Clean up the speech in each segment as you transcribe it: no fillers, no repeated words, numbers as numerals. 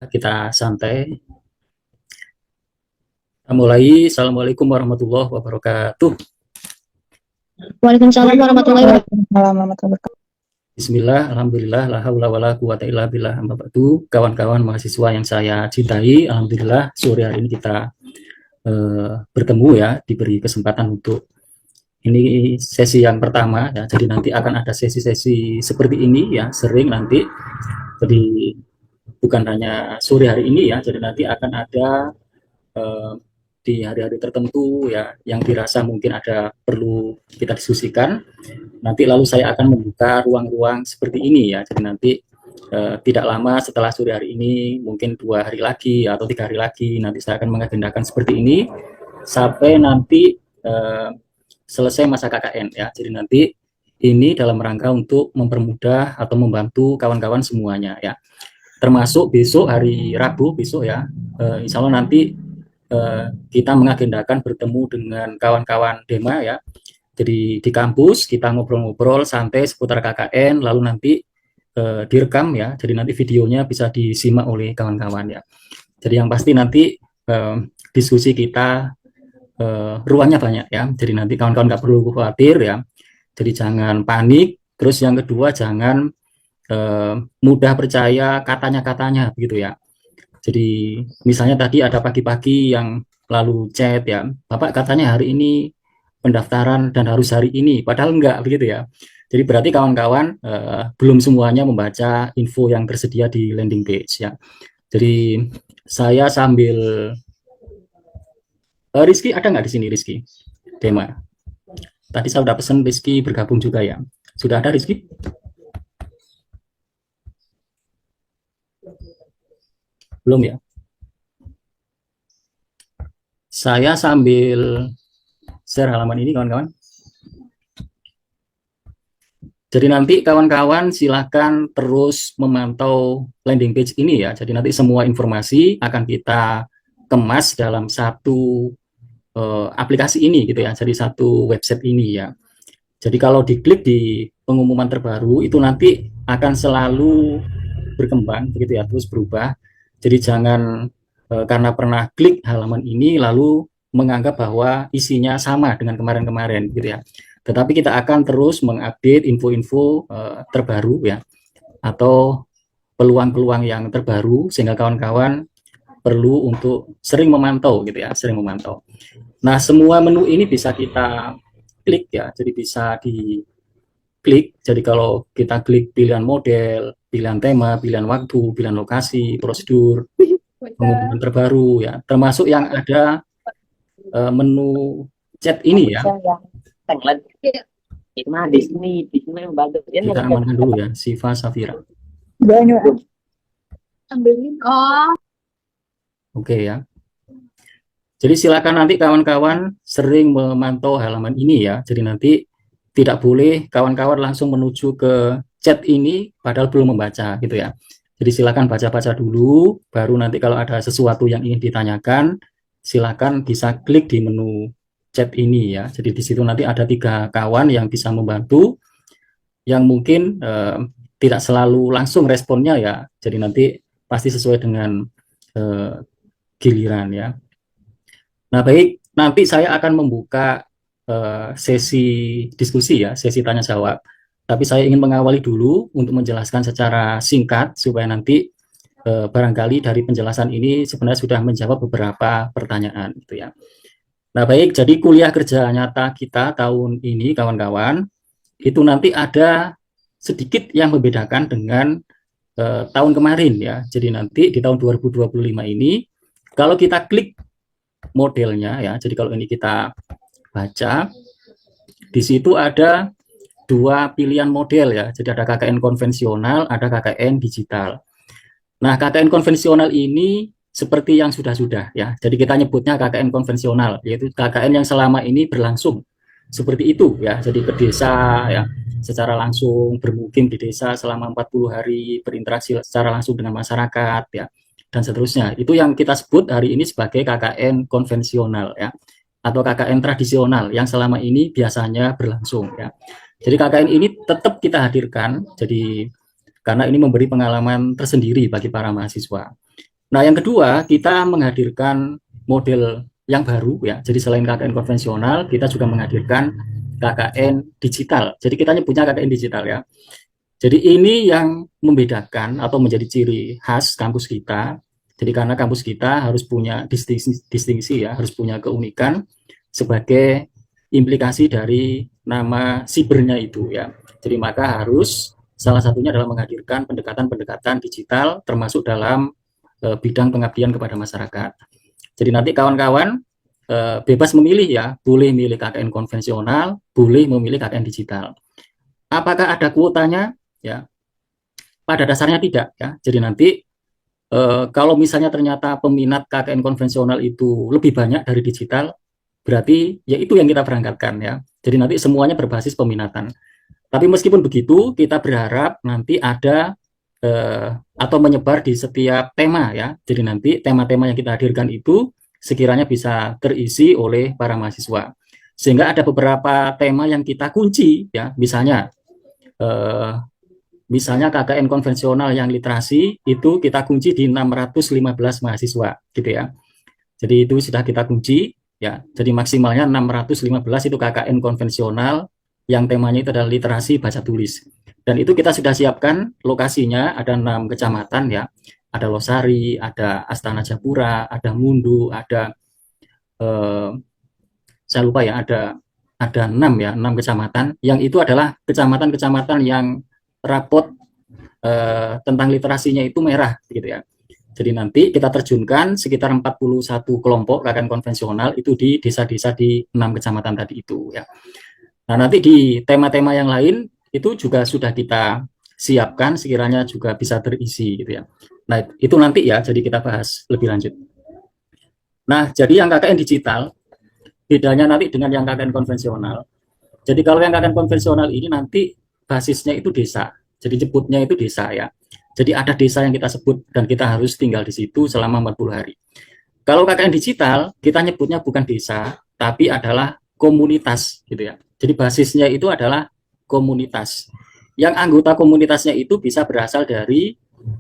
Kita santai. Mulai. Assalamualaikum warahmatullahi wabarakatuh. Waalaikumsalam warahmatullahi wabarakatuh. Bismillah, alhamdulillah, la haula wala quwata illa billah. Kawan-kawan mahasiswa yang saya cintai, alhamdulillah sore hari ini kita bertemu ya, diberi kesempatan untuk ini sesi yang pertama ya. Jadi nanti akan ada sesi-sesi seperti ini ya, sering nanti. Jadi bukan hanya sore hari ini ya, jadi nanti akan ada di hari-hari tertentu ya yang dirasa mungkin ada perlu kita diskusikan. Nanti lalu saya akan membuka ruang-ruang seperti ini ya. Jadi nanti tidak lama setelah sore hari ini, mungkin 2 hari lagi atau 3 hari lagi, nanti saya akan mengagendakan seperti ini sampai nanti selesai masa KKN ya. Jadi nanti ini dalam rangka untuk mempermudah atau membantu kawan-kawan semuanya ya. Termasuk besok hari Rabu besok ya. Insya Allah nanti kita mengagendakan bertemu dengan kawan-kawan Dema ya. Jadi di kampus kita ngobrol-ngobrol santai seputar KKN, lalu nanti direkam ya. Jadi nanti videonya bisa disimak oleh kawan-kawan ya. Jadi yang pasti nanti diskusi kita ruangnya banyak ya. Jadi nanti kawan-kawan nggak perlu khawatir ya. Jadi jangan panik. Terus yang kedua jangan mudah percaya katanya-katanya begitu ya. Jadi misalnya tadi ada pagi-pagi yang lalu chat ya, Bapak katanya hari ini pendaftaran dan harus hari ini, padahal enggak begitu ya. Jadi berarti kawan-kawan belum semuanya membaca info yang tersedia di landing page ya. Jadi saya sambil Rizky ada nggak di sini Rizky? Dema. Tadi saya sudah pesan Rizky bergabung juga ya. Sudah ada Rizky? Belum ya? Saya sambil share halaman ini kawan-kawan. Jadi nanti kawan-kawan silakan terus memantau landing page ini ya. Jadi nanti semua informasi akan kita kemas dalam satu aplikasi ini gitu ya. Jadi satu website ini ya. Jadi kalau diklik di pengumuman terbaru itu nanti akan selalu berkembang begitu ya, terus berubah. Jadi jangan karena pernah klik halaman ini lalu menganggap bahwa isinya sama dengan kemarin-kemarin gitu ya. Tetapi kita akan terus mengupdate info-info terbaru ya, atau peluang-peluang yang terbaru sehingga kawan-kawan perlu untuk sering memantau gitu ya, sering memantau. Nah, semua menu ini bisa kita klik ya, jadi bisa diklik. Jadi kalau kita klik pilihan model, pilihan tema, pilihan waktu, pilihan lokasi, prosedur, pengumuman terbaru ya, termasuk yang ada menu chat ini ya. Kita amankan dulu ya, Siva Safira. Oke ya. Jadi silakan nanti kawan-kawan sering memantau halaman ini ya. Jadi nanti tidak boleh kawan-kawan langsung menuju ke chat ini padahal belum membaca gitu ya. Jadi silakan baca-baca dulu, baru nanti kalau ada sesuatu yang ingin ditanyakan, silakan bisa klik di menu chat ini ya. Jadi di situ nanti ada 3 kawan yang bisa membantu, yang mungkin tidak selalu langsung responnya ya. Jadi nanti pasti sesuai dengan giliran ya. Nah baik, nanti saya akan membuka sesi diskusi ya, sesi tanya jawab. Tapi saya ingin mengawali dulu untuk menjelaskan secara singkat supaya nanti barangkali dari penjelasan ini sebenarnya sudah menjawab beberapa pertanyaan gitu ya. Nah baik, jadi kuliah kerja nyata kita tahun ini kawan-kawan itu nanti ada sedikit yang membedakan dengan tahun kemarin ya. Jadi nanti di tahun 2025 ini kalau kita klik modelnya ya, jadi kalau ini kita baca di situ ada 2 pilihan model ya. Jadi ada KKN konvensional, ada KKN digital. Nah, KKN konvensional ini seperti yang sudah-sudah ya. Jadi kita nyebutnya KKN konvensional, yaitu KKN yang selama ini berlangsung seperti itu ya. Jadi ke desa ya, secara langsung bermukim di desa selama 40 hari, berinteraksi secara langsung dengan masyarakat ya, dan seterusnya. Itu yang kita sebut hari ini sebagai KKN konvensional ya, atau KKN tradisional yang selama ini biasanya berlangsung ya. Jadi KKN ini tetap kita hadirkan, jadi karena ini memberi pengalaman tersendiri bagi para mahasiswa. Nah, yang kedua, kita menghadirkan model yang baru ya. Jadi selain KKN konvensional, kita juga menghadirkan KKN digital. Jadi kita nyebutnya KKN digital ya. Jadi ini yang membedakan atau menjadi ciri khas kampus kita. Jadi karena kampus kita harus punya distingsi ya, harus punya keunikan sebagai implikasi dari nama sibernya itu ya. Jadi maka harus salah satunya adalah menghadirkan pendekatan-pendekatan digital termasuk dalam bidang pengabdian kepada masyarakat. Jadi nanti kawan-kawan bebas memilih ya, boleh milih KKN konvensional, boleh memilih KKN digital. Apakah ada kuotanya? Ya, pada dasarnya tidak ya. Jadi nanti kalau misalnya ternyata peminat KKN konvensional itu lebih banyak dari digital, berarti ya itu yang kita berangkatkan ya. Jadi nanti semuanya berbasis peminatan. Tapi meskipun begitu, kita berharap nanti ada atau menyebar di setiap tema ya. Jadi nanti tema-tema yang kita hadirkan itu sekiranya bisa terisi oleh para mahasiswa. Sehingga ada beberapa tema yang kita kunci ya, misalnya KKN konvensional yang literasi itu kita kunci di 615 mahasiswa gitu ya. Jadi itu sudah kita kunci ya. Jadi maksimalnya 615 itu KKN konvensional yang temanya itu adalah literasi baca tulis. Dan itu kita sudah siapkan lokasinya ada 6 kecamatan ya. Ada Losari, ada Astana Japura, ada Mundu, ada saya lupa ya, ada 6 ya, 6 kecamatan yang itu adalah kecamatan-kecamatan yang rapot tentang literasinya itu merah gitu ya. Jadi nanti kita terjunkan sekitar 41 kelompok KKN konvensional itu di desa-desa di 6 kecamatan tadi itu ya. Nah, nanti di tema-tema yang lain itu juga sudah kita siapkan sekiranya juga bisa terisi gitu ya. Nah, itu nanti ya, jadi kita bahas lebih lanjut. Nah, jadi yang KKN digital bedanya nanti dengan yang KKN konvensional. Jadi kalau yang KKN konvensional ini nanti basisnya itu desa. Jadi nyebutnya itu desa ya. Jadi ada desa yang kita sebut dan kita harus tinggal di situ selama 40 hari. Kalau KKN digital, kita nyebutnya bukan desa, tapi adalah komunitas gitu ya. Jadi basisnya itu adalah komunitas. Yang anggota komunitasnya itu bisa berasal dari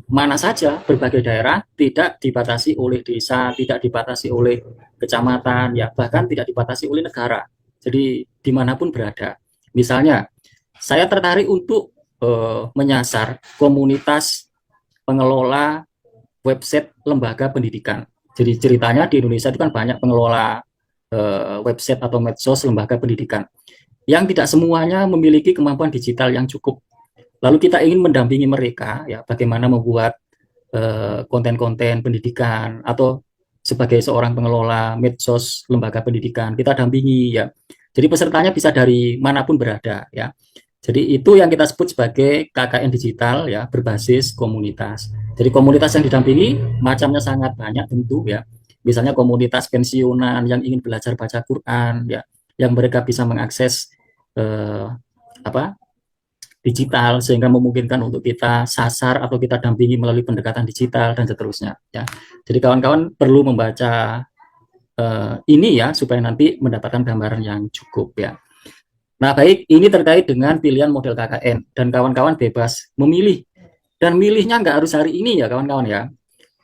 mana saja, berbagai daerah, tidak dibatasi oleh desa, tidak dibatasi oleh kecamatan, ya bahkan tidak dibatasi oleh negara. Jadi dimanapun berada. Misalnya, saya tertarik untuk menyasar komunitas pengelola website lembaga pendidikan. Jadi ceritanya di Indonesia itu kan banyak pengelola website atau medsos lembaga pendidikan yang tidak semuanya memiliki kemampuan digital yang cukup. Lalu kita ingin mendampingi mereka ya bagaimana membuat konten-konten pendidikan atau sebagai seorang pengelola medsos lembaga pendidikan kita dampingi ya. Jadi pesertanya bisa dari manapun berada ya. Jadi itu yang kita sebut sebagai KKN digital ya berbasis komunitas. Jadi komunitas yang didampingi macamnya sangat banyak tentu ya. Misalnya komunitas pensiunan yang ingin belajar baca Quran ya, yang mereka bisa mengakses apa digital sehingga memungkinkan untuk kita sasar atau kita dampingi melalui pendekatan digital dan seterusnya ya. Jadi kawan-kawan perlu membaca ini ya supaya nanti mendapatkan gambaran yang cukup ya. Nah, baik, ini terkait dengan pilihan model KKN dan kawan-kawan bebas memilih dan milihnya nggak harus hari ini ya kawan-kawan ya.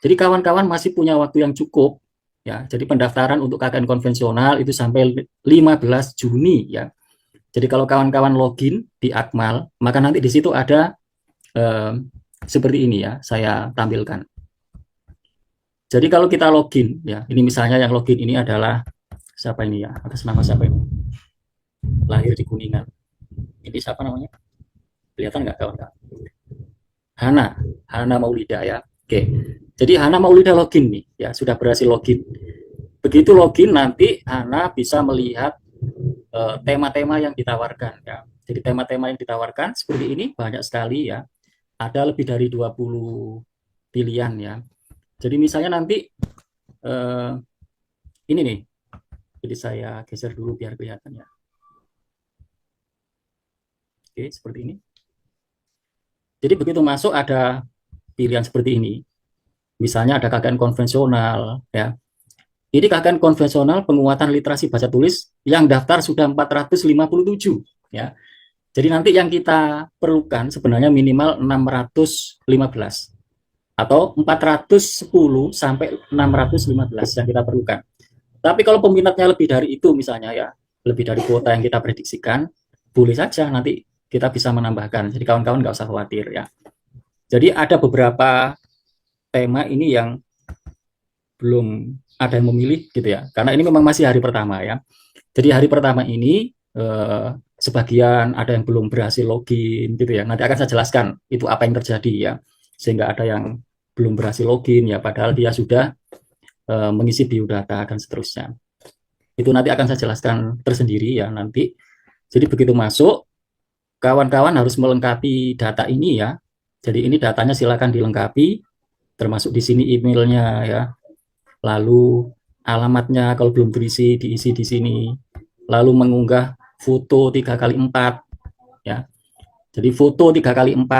Jadi kawan-kawan masih punya waktu yang cukup ya. Jadi pendaftaran untuk KKN konvensional itu sampai 15 Juni ya. Jadi kalau kawan-kawan login di Akmal, maka nanti di situ ada seperti ini ya, saya tampilkan. Jadi kalau kita login ya, ini misalnya yang login ini adalah siapa ini ya, atas nama siapa ini? Lahir di Kuningan. Ini siapa namanya? Kelihatan nggak kawan-kawan? Hana Maulida ya. Oke. Jadi Hana Maulida login nih, ya sudah berhasil login. Begitu login nanti Hana bisa melihat tema-tema yang ditawarkan ya. Jadi tema-tema yang ditawarkan seperti ini banyak sekali ya. Ada lebih dari 20 pilihan ya. Jadi misalnya nanti ini nih. Jadi saya geser dulu biar kelihatan ya. Oke, seperti ini. Jadi begitu masuk ada pilihan seperti ini. Misalnya ada KKN konvensional ya. Ini KKN konvensional penguatan literasi baca tulis yang daftar sudah 457 ya. Jadi nanti yang kita perlukan sebenarnya minimal 615. atau 410 sampai 615 yang kita perlukan. Tapi kalau peminatnya lebih dari itu misalnya ya, lebih dari kuota yang kita prediksikan, boleh saja nanti kita bisa menambahkan. Jadi kawan-kawan nggak usah khawatir ya. Jadi ada beberapa tema ini yang belum ada yang memilih gitu ya. Karena ini memang masih hari pertama ya. Jadi hari pertama ini sebagian ada yang belum berhasil login gitu ya. Nanti akan saya jelaskan itu apa yang terjadi ya. Sehingga ada yang belum berhasil login ya, padahal dia sudah mengisi biodata dan seterusnya. Itu nanti akan saya jelaskan tersendiri ya nanti. Jadi begitu masuk, kawan-kawan harus melengkapi data ini ya. Jadi ini datanya silakan dilengkapi, termasuk di sini emailnya ya. Lalu alamatnya kalau belum terisi diisi di sini. Lalu mengunggah foto 3x4 ya. Jadi foto 3x4.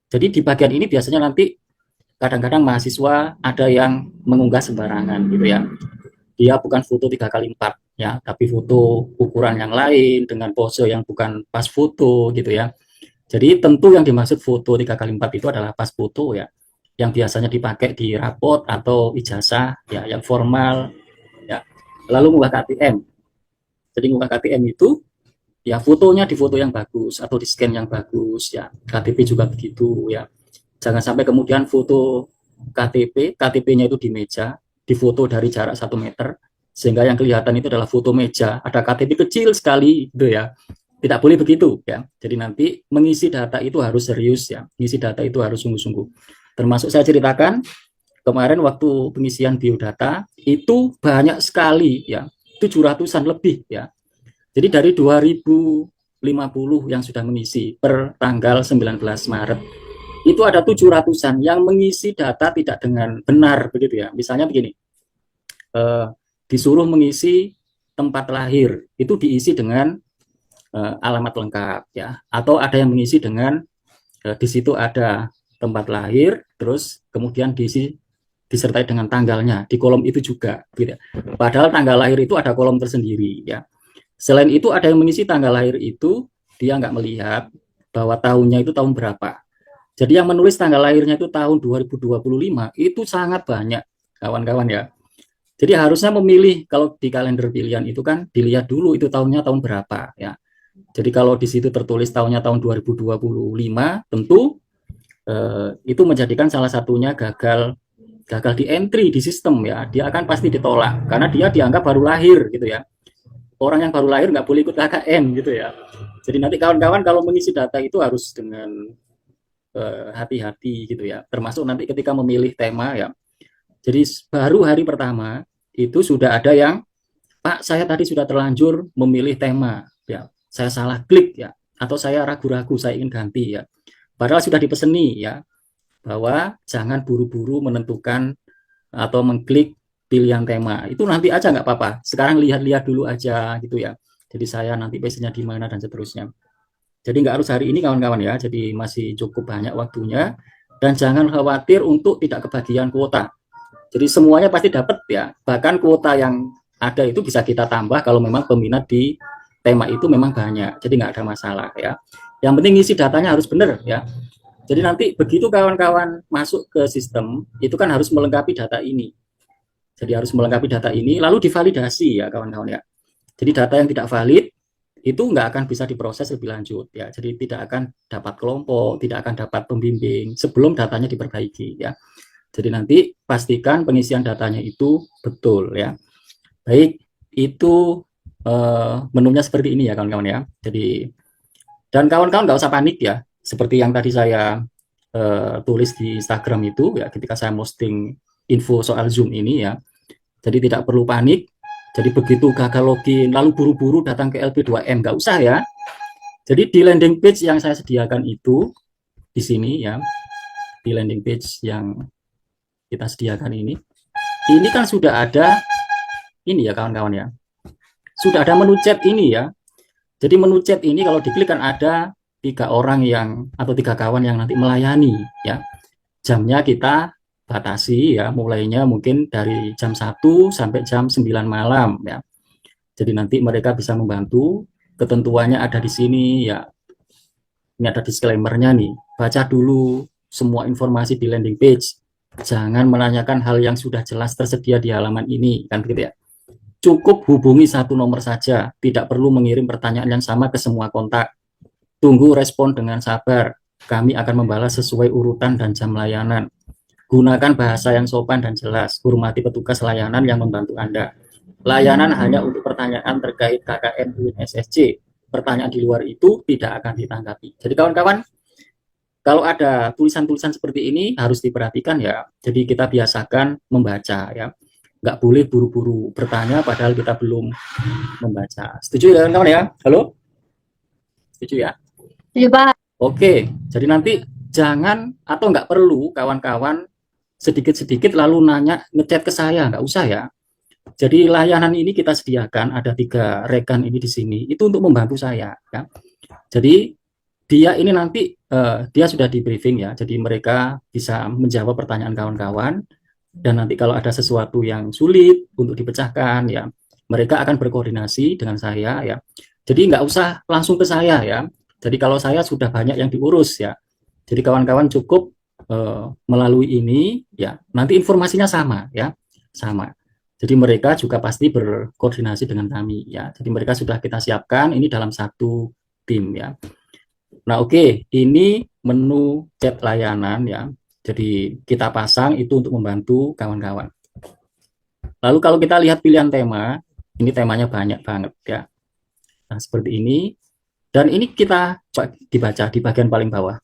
Jadi di bagian ini biasanya nanti kadang-kadang mahasiswa ada yang mengunggah sembarangan gitu ya. Dia bukan foto 3x4 ya, tapi foto ukuran yang lain dengan pose yang bukan pas foto gitu ya. Jadi tentu yang dimaksud foto 3x4 itu adalah pas foto ya, yang biasanya dipakai di rapot atau ijazah ya, yang formal ya. Lalu mengunggah KTM. Jadi mengunggah KTM itu ya fotonya di foto yang bagus atau di scan yang bagus ya. KTP juga begitu ya. Jangan sampai kemudian foto KTP-nya itu di meja, difoto dari jarak 1 meter, sehingga yang kelihatan itu adalah foto meja, ada KTP kecil sekali, gitu ya. Tidak boleh begitu, ya. Jadi nanti mengisi data itu harus serius, ya. Mengisi data itu harus sungguh-sungguh. Termasuk saya ceritakan kemarin waktu pengisian biodata itu banyak sekali, ya. 700-an lebih, ya. Jadi dari 2050 yang sudah mengisi per tanggal 19 Maret itu ada 700-an yang mengisi data tidak dengan benar begitu ya. Misalnya begini, disuruh mengisi tempat lahir, itu diisi dengan alamat lengkap ya, atau ada yang mengisi dengan di situ ada tempat lahir, terus kemudian diisi disertai dengan tanggalnya di kolom itu juga gitu. Padahal tanggal lahir itu ada kolom tersendiri ya. Selain itu ada yang mengisi tanggal lahir itu dia nggak melihat bahwa tahunnya itu tahun berapa. Jadi yang menulis tanggal lahirnya itu tahun 2025 itu sangat banyak kawan-kawan ya. Jadi harusnya memilih kalau di kalender pilihan itu kan dilihat dulu itu tahunnya tahun berapa ya. Jadi kalau di situ tertulis tahunnya tahun 2025 tentu itu menjadikan salah satunya gagal di entry di sistem ya. Dia akan pasti ditolak karena dia dianggap baru lahir gitu ya. Orang yang baru lahir nggak boleh ikut KKN gitu ya. Jadi nanti kawan-kawan kalau mengisi data itu harus dengan hati-hati gitu ya. Termasuk nanti ketika memilih tema ya. Jadi baru hari pertama itu sudah ada yang Pak saya tadi sudah terlanjur memilih tema ya. Saya salah klik ya atau saya ragu-ragu saya ingin ganti ya. Padahal sudah dipeseni ya bahwa jangan buru-buru menentukan atau mengklik pilihan tema. Itu nanti aja nggak apa-apa. Sekarang lihat-lihat dulu aja gitu ya. Jadi saya nanti PC-nya di mana dan seterusnya. Jadi nggak harus hari ini kawan-kawan ya, jadi masih cukup banyak waktunya. Dan jangan khawatir untuk tidak kebagian kuota. Jadi semuanya pasti dapat ya, bahkan kuota yang ada itu bisa kita tambah kalau memang peminat di tema itu memang banyak. Jadi nggak ada masalah ya. Yang penting isi datanya harus benar ya. Jadi nanti begitu kawan-kawan masuk ke sistem, itu kan harus melengkapi data ini. Jadi harus melengkapi data ini, lalu divalidasi ya kawan-kawan ya. Jadi data yang tidak valid, itu nggak akan bisa diproses lebih lanjut ya. Jadi tidak akan dapat kelompok, tidak akan dapat pembimbing sebelum datanya diperbaiki ya. Jadi nanti pastikan pengisian datanya itu betul ya. Baik, itu menunya seperti ini ya kawan-kawan ya. Jadi dan kawan-kawan nggak usah panik ya. Seperti yang tadi saya tulis di Instagram itu ya ketika saya posting info soal Zoom ini ya. Jadi tidak perlu panik. Jadi begitu gagal login, lalu buru-buru datang ke LP2M, nggak usah ya. Jadi di landing page yang saya sediakan itu, di sini ya, di landing page yang kita sediakan ini kan sudah ada, ini ya kawan-kawan ya, sudah ada menu chat ini ya. Jadi menu chat ini kalau diklik kan ada 3 orang yang, atau 3 kawan yang nanti melayani ya. Jamnya kita batasi ya, mulainya mungkin dari jam 1 sampai jam 9 malam ya. Jadi nanti mereka bisa membantu, ketentuannya ada di sini ya. Ini ada disclaimer-nya nih. Baca dulu semua informasi di landing page. Jangan menanyakan hal yang sudah jelas tersedia di halaman ini, kan begitu ya. Cukup hubungi satu nomor saja, tidak perlu mengirim pertanyaan yang sama ke semua kontak. Tunggu respon dengan sabar, kami akan membalas sesuai urutan dan jam layanan. Gunakan bahasa yang sopan dan jelas, hormati petugas layanan yang membantu Anda. Layanan hanya untuk pertanyaan terkait KKN UIN SSC. Pertanyaan di luar itu tidak akan ditanggapi. Jadi kawan-kawan, kalau ada tulisan-tulisan seperti ini harus diperhatikan ya. Jadi kita biasakan membaca ya. Nggak boleh buru-buru bertanya padahal kita belum membaca. Setuju ya kawan-kawan ya? Halo? Setuju ya? Setuju Pak. Oke, jadi nanti jangan atau nggak perlu kawan-kawan sedikit-sedikit lalu nanya ngechat ke saya, nggak usah ya. Jadi layanan ini kita sediakan, ada 3 rekan ini di sini, itu untuk membantu saya ya. Jadi dia ini nanti dia sudah di briefing ya, jadi mereka bisa menjawab pertanyaan kawan-kawan, dan nanti kalau ada sesuatu yang sulit untuk dipecahkan ya, mereka akan berkoordinasi dengan saya ya. Jadi nggak usah langsung ke saya ya. Jadi kalau saya sudah banyak yang diurus ya. Jadi kawan-kawan cukup melalui ini ya. Nanti informasinya sama ya, sama. Jadi mereka juga pasti berkoordinasi dengan kami ya. Jadi mereka sudah kita siapkan ini dalam satu tim ya. Nah, oke, ini menu chat layanan ya. Jadi kita pasang itu untuk membantu kawan-kawan. Lalu kalau kita lihat pilihan tema, ini temanya banyak banget ya. Nah, seperti ini. Dan ini kita dibaca di bagian paling bawah.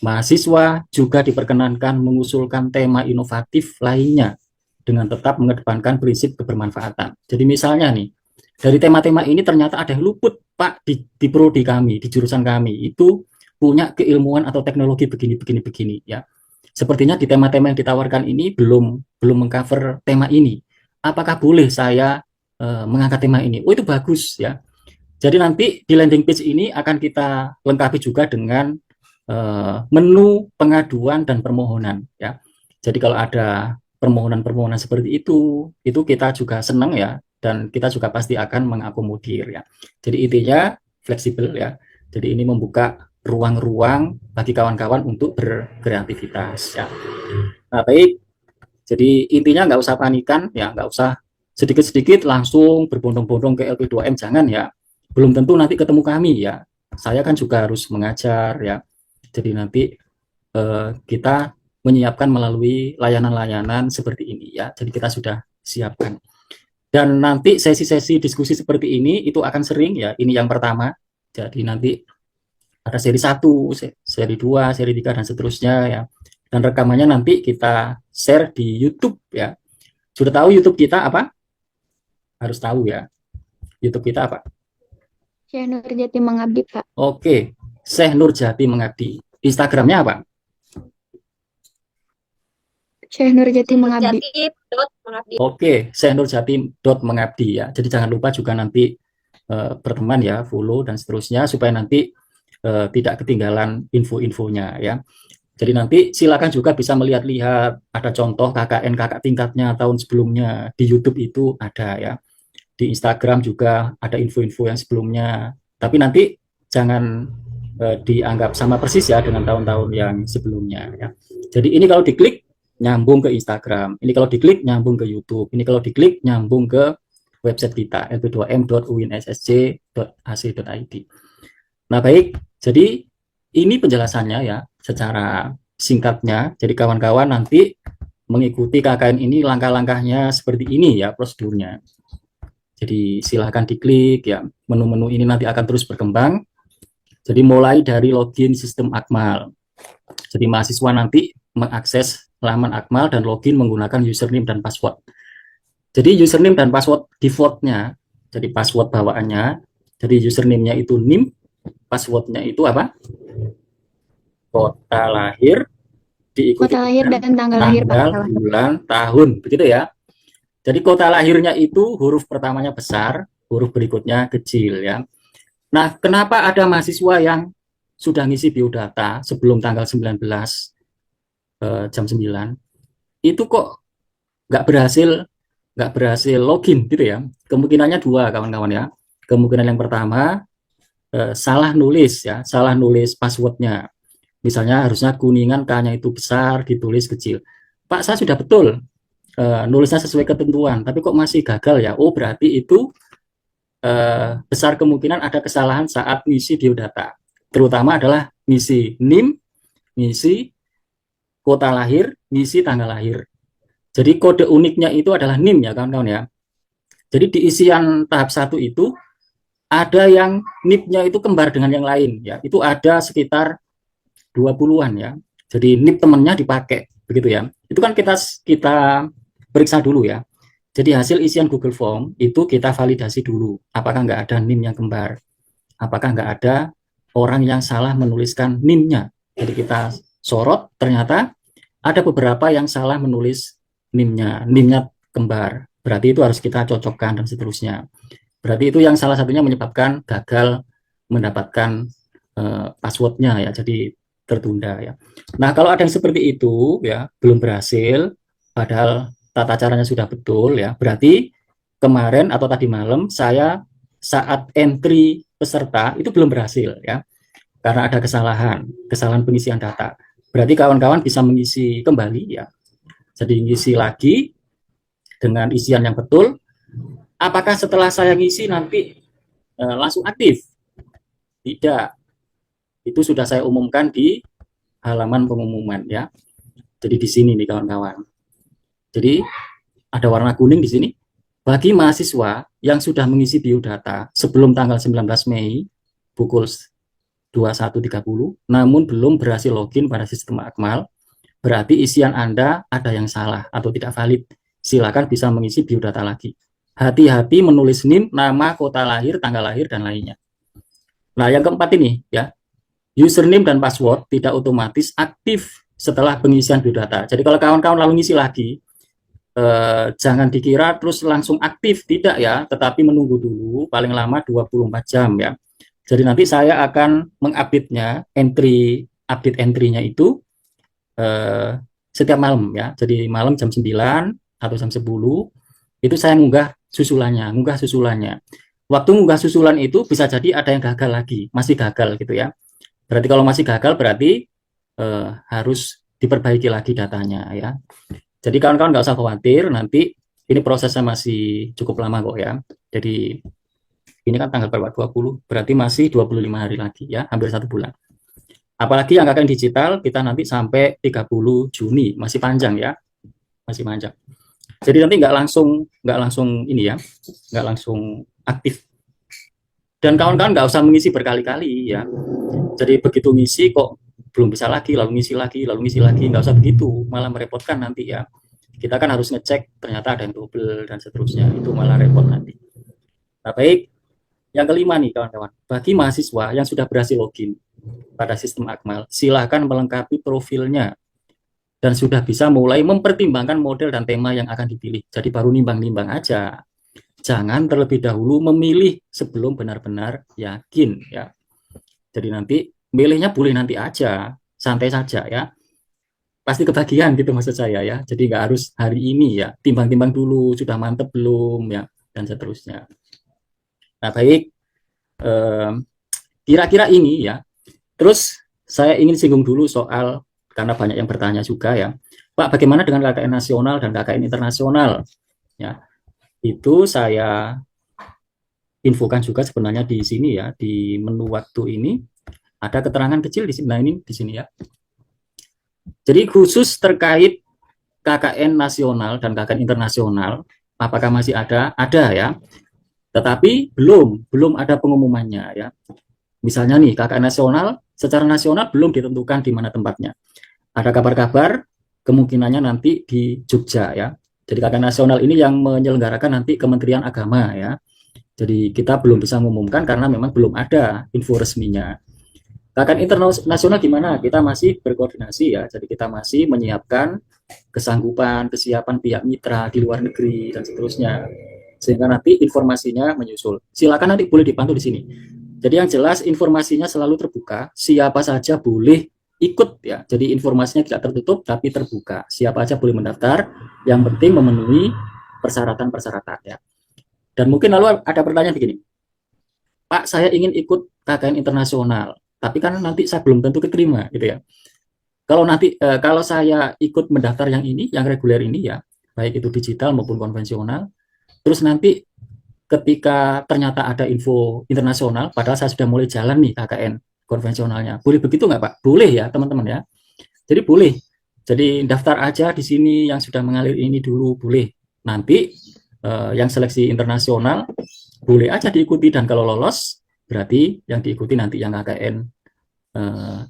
Mahasiswa juga diperkenankan mengusulkan tema inovatif lainnya dengan tetap mengedepankan prinsip kebermanfaatan. Jadi misalnya nih, dari tema-tema ini ternyata ada yang luput, Pak, di prodi kami, di jurusan kami, itu punya keilmuan atau teknologi begini ya. Sepertinya di tema-tema yang ditawarkan ini belum mengcover tema ini. Apakah boleh saya mengangkat tema ini? Oh, itu bagus ya. Jadi nanti di landing page ini akan kita lengkapi juga dengan menu pengaduan dan permohonan ya. Jadi kalau ada permohonan-permohonan seperti itu kita juga senang ya, dan kita juga pasti akan mengakomodir ya. Jadi intinya fleksibel ya. Jadi ini membuka ruang-ruang bagi kawan-kawan untuk berkreativitas ya. Nah, baik. Jadi intinya nggak usah panikan ya, nggak usah sedikit-sedikit langsung berbondong-bondong ke LP2M, jangan ya. Belum tentu nanti ketemu kami ya. Saya kan juga harus mengajar ya. Jadi nanti kita menyiapkan melalui layanan-layanan seperti ini ya. Jadi kita sudah siapkan. Dan nanti sesi-sesi diskusi seperti ini itu akan sering ya. Ini yang pertama. Jadi nanti ada seri 1, seri 2, seri 3 dan seterusnya ya. Dan rekamannya nanti kita share di YouTube ya. Sudah tahu YouTube kita apa? Harus tahu ya. YouTube kita apa? Syekh Nurjati Mengabdi, Pak. Oke, Syekh Nurjati Mengabdi. Instagramnya apa? Syekh Nurjati Mengabdi. Oke, Syekh Nurjati.mengabdi ya. Jadi jangan lupa juga nanti berteman ya, follow dan seterusnya supaya nanti tidak ketinggalan info-infonya ya. Jadi nanti silakan juga bisa melihat-lihat ada contoh KKN kakak tingkatnya tahun sebelumnya di YouTube itu ada ya. Di Instagram juga ada info-info yang sebelumnya. Tapi nanti jangan dianggap sama persis ya dengan tahun-tahun yang sebelumnya ya. Jadi ini kalau diklik nyambung ke Instagram, ini kalau diklik nyambung ke YouTube, ini kalau diklik nyambung ke website kita lp2m.uinssc.ac.id. Nah baik, jadi ini penjelasannya ya secara singkatnya. Jadi kawan-kawan nanti mengikuti KKN ini langkah-langkahnya seperti ini ya prosedurnya. Jadi silahkan diklik ya, menu-menu ini nanti akan terus berkembang. Jadi mulai dari login sistem Akmal. Jadi mahasiswa nanti mengakses laman Akmal dan login menggunakan username dan password. Jadi username dan password defaultnya, jadi password bawaannya, jadi username-nya itu NIM, passwordnya itu apa? Kota lahir, diikuti kota lahir dan tanggal lahir, Pak. Bulan, tahun, begitu ya. Jadi kota lahirnya itu huruf pertamanya besar, huruf berikutnya kecil ya. Nah, kenapa ada mahasiswa yang sudah ngisi biodata sebelum tanggal 19 jam 9 itu kok nggak berhasil login gitu ya? Kemungkinannya 2 kawan-kawan ya. Kemungkinan yang pertama salah nulis passwordnya. Misalnya harusnya Kuningan K-nya itu besar, ditulis kecil. Pak, saya sudah betul nulisnya sesuai ketentuan, tapi kok masih gagal ya? Oh, berarti itu besar kemungkinan ada kesalahan saat ngisi biodata. Terutama adalah ngisi NIM, ngisi kota lahir, ngisi tanggal lahir. Jadi kode uniknya itu adalah NIM ya kawan-kawan ya. Jadi di isian tahap 1 itu ada yang NIP-nya itu kembar dengan yang lain ya. Itu ada sekitar 20-an ya. Jadi NIP temennya dipakai begitu ya. Itu kan kita kita periksa dulu ya. Jadi hasil isian Google Form itu kita validasi dulu. Apakah nggak ada NIM yang kembar? Apakah nggak ada orang yang salah menuliskan NIM-nya? Jadi kita sorot, ternyata ada beberapa yang salah menulis NIM-nya. NIM-nya kembar. Berarti itu harus kita cocokkan dan seterusnya. Berarti itu yang salah satunya menyebabkan gagal mendapatkan passwordnya ya. Jadi tertunda ya. Nah, kalau ada yang seperti itu ya, belum berhasil, padahal tata caranya sudah betul ya, berarti kemarin atau tadi malam saya saat entry peserta itu belum berhasil ya, karena ada kesalahan pengisian data. Berarti kawan-kawan bisa mengisi kembali ya. Jadi ngisi lagi dengan isian yang betul. Apakah setelah saya ngisi nanti langsung aktif? Tidak. Itu sudah saya umumkan di halaman pengumuman ya. Jadi di sini nih kawan-kawan. Jadi ada warna kuning di sini. Bagi mahasiswa yang sudah mengisi biodata sebelum tanggal 19 Mei pukul 21.30 namun belum berhasil login pada sistem Akmal, berarti isian Anda ada yang salah atau tidak valid. Silakan bisa mengisi biodata lagi. Hati-hati menulis NIM, nama, kota lahir, tanggal lahir, dan lainnya. Nah, yang keempat ini ya, username dan password tidak otomatis aktif setelah pengisian biodata. Jadi kalau kawan-kawan lalu ngisi lagi, jangan dikira terus langsung aktif, tidak ya, tetapi menunggu dulu paling lama 24 jam ya. Jadi nanti saya akan mengupdate-nya, update entry-nya itu setiap malam ya. Jadi malam jam 9 atau jam 10 itu saya ngunggah susulannya. Waktu ngunggah susulan itu bisa jadi ada yang gagal lagi, masih gagal gitu ya. Berarti kalau masih gagal berarti harus diperbaiki lagi datanya ya. Jadi kawan-kawan nggak usah khawatir, nanti ini prosesnya masih cukup lama kok ya. Jadi ini kan tanggal berapa? 20, berarti masih 25 hari lagi ya, hampir 1 bulan. Apalagi yang KKN digital kita nanti sampai 30 Juni, masih panjang ya, masih panjang. Jadi nanti nggak langsung ini ya, nggak langsung aktif. Dan kawan-kawan nggak usah mengisi berkali-kali ya. Jadi begitu ngisi kok belum bisa lagi, lalu ngisi lagi, nggak usah begitu, malah merepotkan nanti ya. Kita kan harus ngecek ternyata ada yang double dan seterusnya, itu malah repot nanti. Nah, baik, yang kelima nih kawan-kawan, bagi mahasiswa yang sudah berhasil login pada sistem Akmal, silahkan melengkapi profilnya dan sudah bisa mulai mempertimbangkan model dan tema yang akan dipilih. Jadi baru nimbang-nimbang aja. Jangan terlebih dahulu memilih sebelum benar-benar yakin ya. Jadi nanti milihnya boleh nanti aja, santai saja ya. Pasti kebagian gitu maksud saya ya. Jadi nggak harus hari ini ya. Timbang-timbang dulu, sudah mantep belum ya, dan seterusnya. Nah baik, kira-kira ini ya. Terus saya ingin singgung dulu soal, karena banyak yang bertanya juga ya, Pak bagaimana dengan KKN nasional dan KKN internasional? Ya, itu saya infokan juga sebenarnya di sini ya, di menu waktu ini ada keterangan kecil di sini. Nah ini di sini ya. Jadi khusus terkait KKN nasional dan KKN internasional, apakah masih ada? Ada ya. Tetapi belum ada pengumumannya ya. Misalnya nih KKN nasional secara nasional belum ditentukan di mana tempatnya. Ada kabar-kabar kemungkinannya nanti di Jogja ya. Jadi KKN nasional ini yang menyelenggarakan nanti Kementerian Agama ya. Jadi kita belum bisa mengumumkan karena memang belum ada info resminya. KKN internasional gimana? Kita masih berkoordinasi ya. Jadi kita masih menyiapkan kesanggupan, kesiapan pihak mitra di luar negeri dan seterusnya. Sehingga nanti informasinya menyusul. Silakan nanti boleh dipantau di sini. Jadi yang jelas informasinya selalu terbuka, siapa saja boleh ikut ya. Jadi informasinya tidak tertutup tapi terbuka. Siapa saja boleh mendaftar, yang penting memenuhi persyaratan-persyaratan ya. Dan mungkin lalu ada pertanyaan begini. Pak, saya ingin ikut KKN internasional, tapi kan nanti saya belum tentu keterima gitu ya. Kalau nanti kalau saya ikut mendaftar yang ini, yang reguler ini ya, baik itu digital maupun konvensional, terus nanti ketika ternyata ada info internasional, padahal saya sudah mulai jalan nih KKN konvensionalnya. Boleh begitu nggak Pak? Boleh ya teman-teman ya. Jadi boleh. Jadi daftar aja di sini yang sudah mengalir ini dulu boleh. Nanti yang seleksi internasional boleh aja diikuti dan kalau lolos berarti yang diikuti nanti yang KKN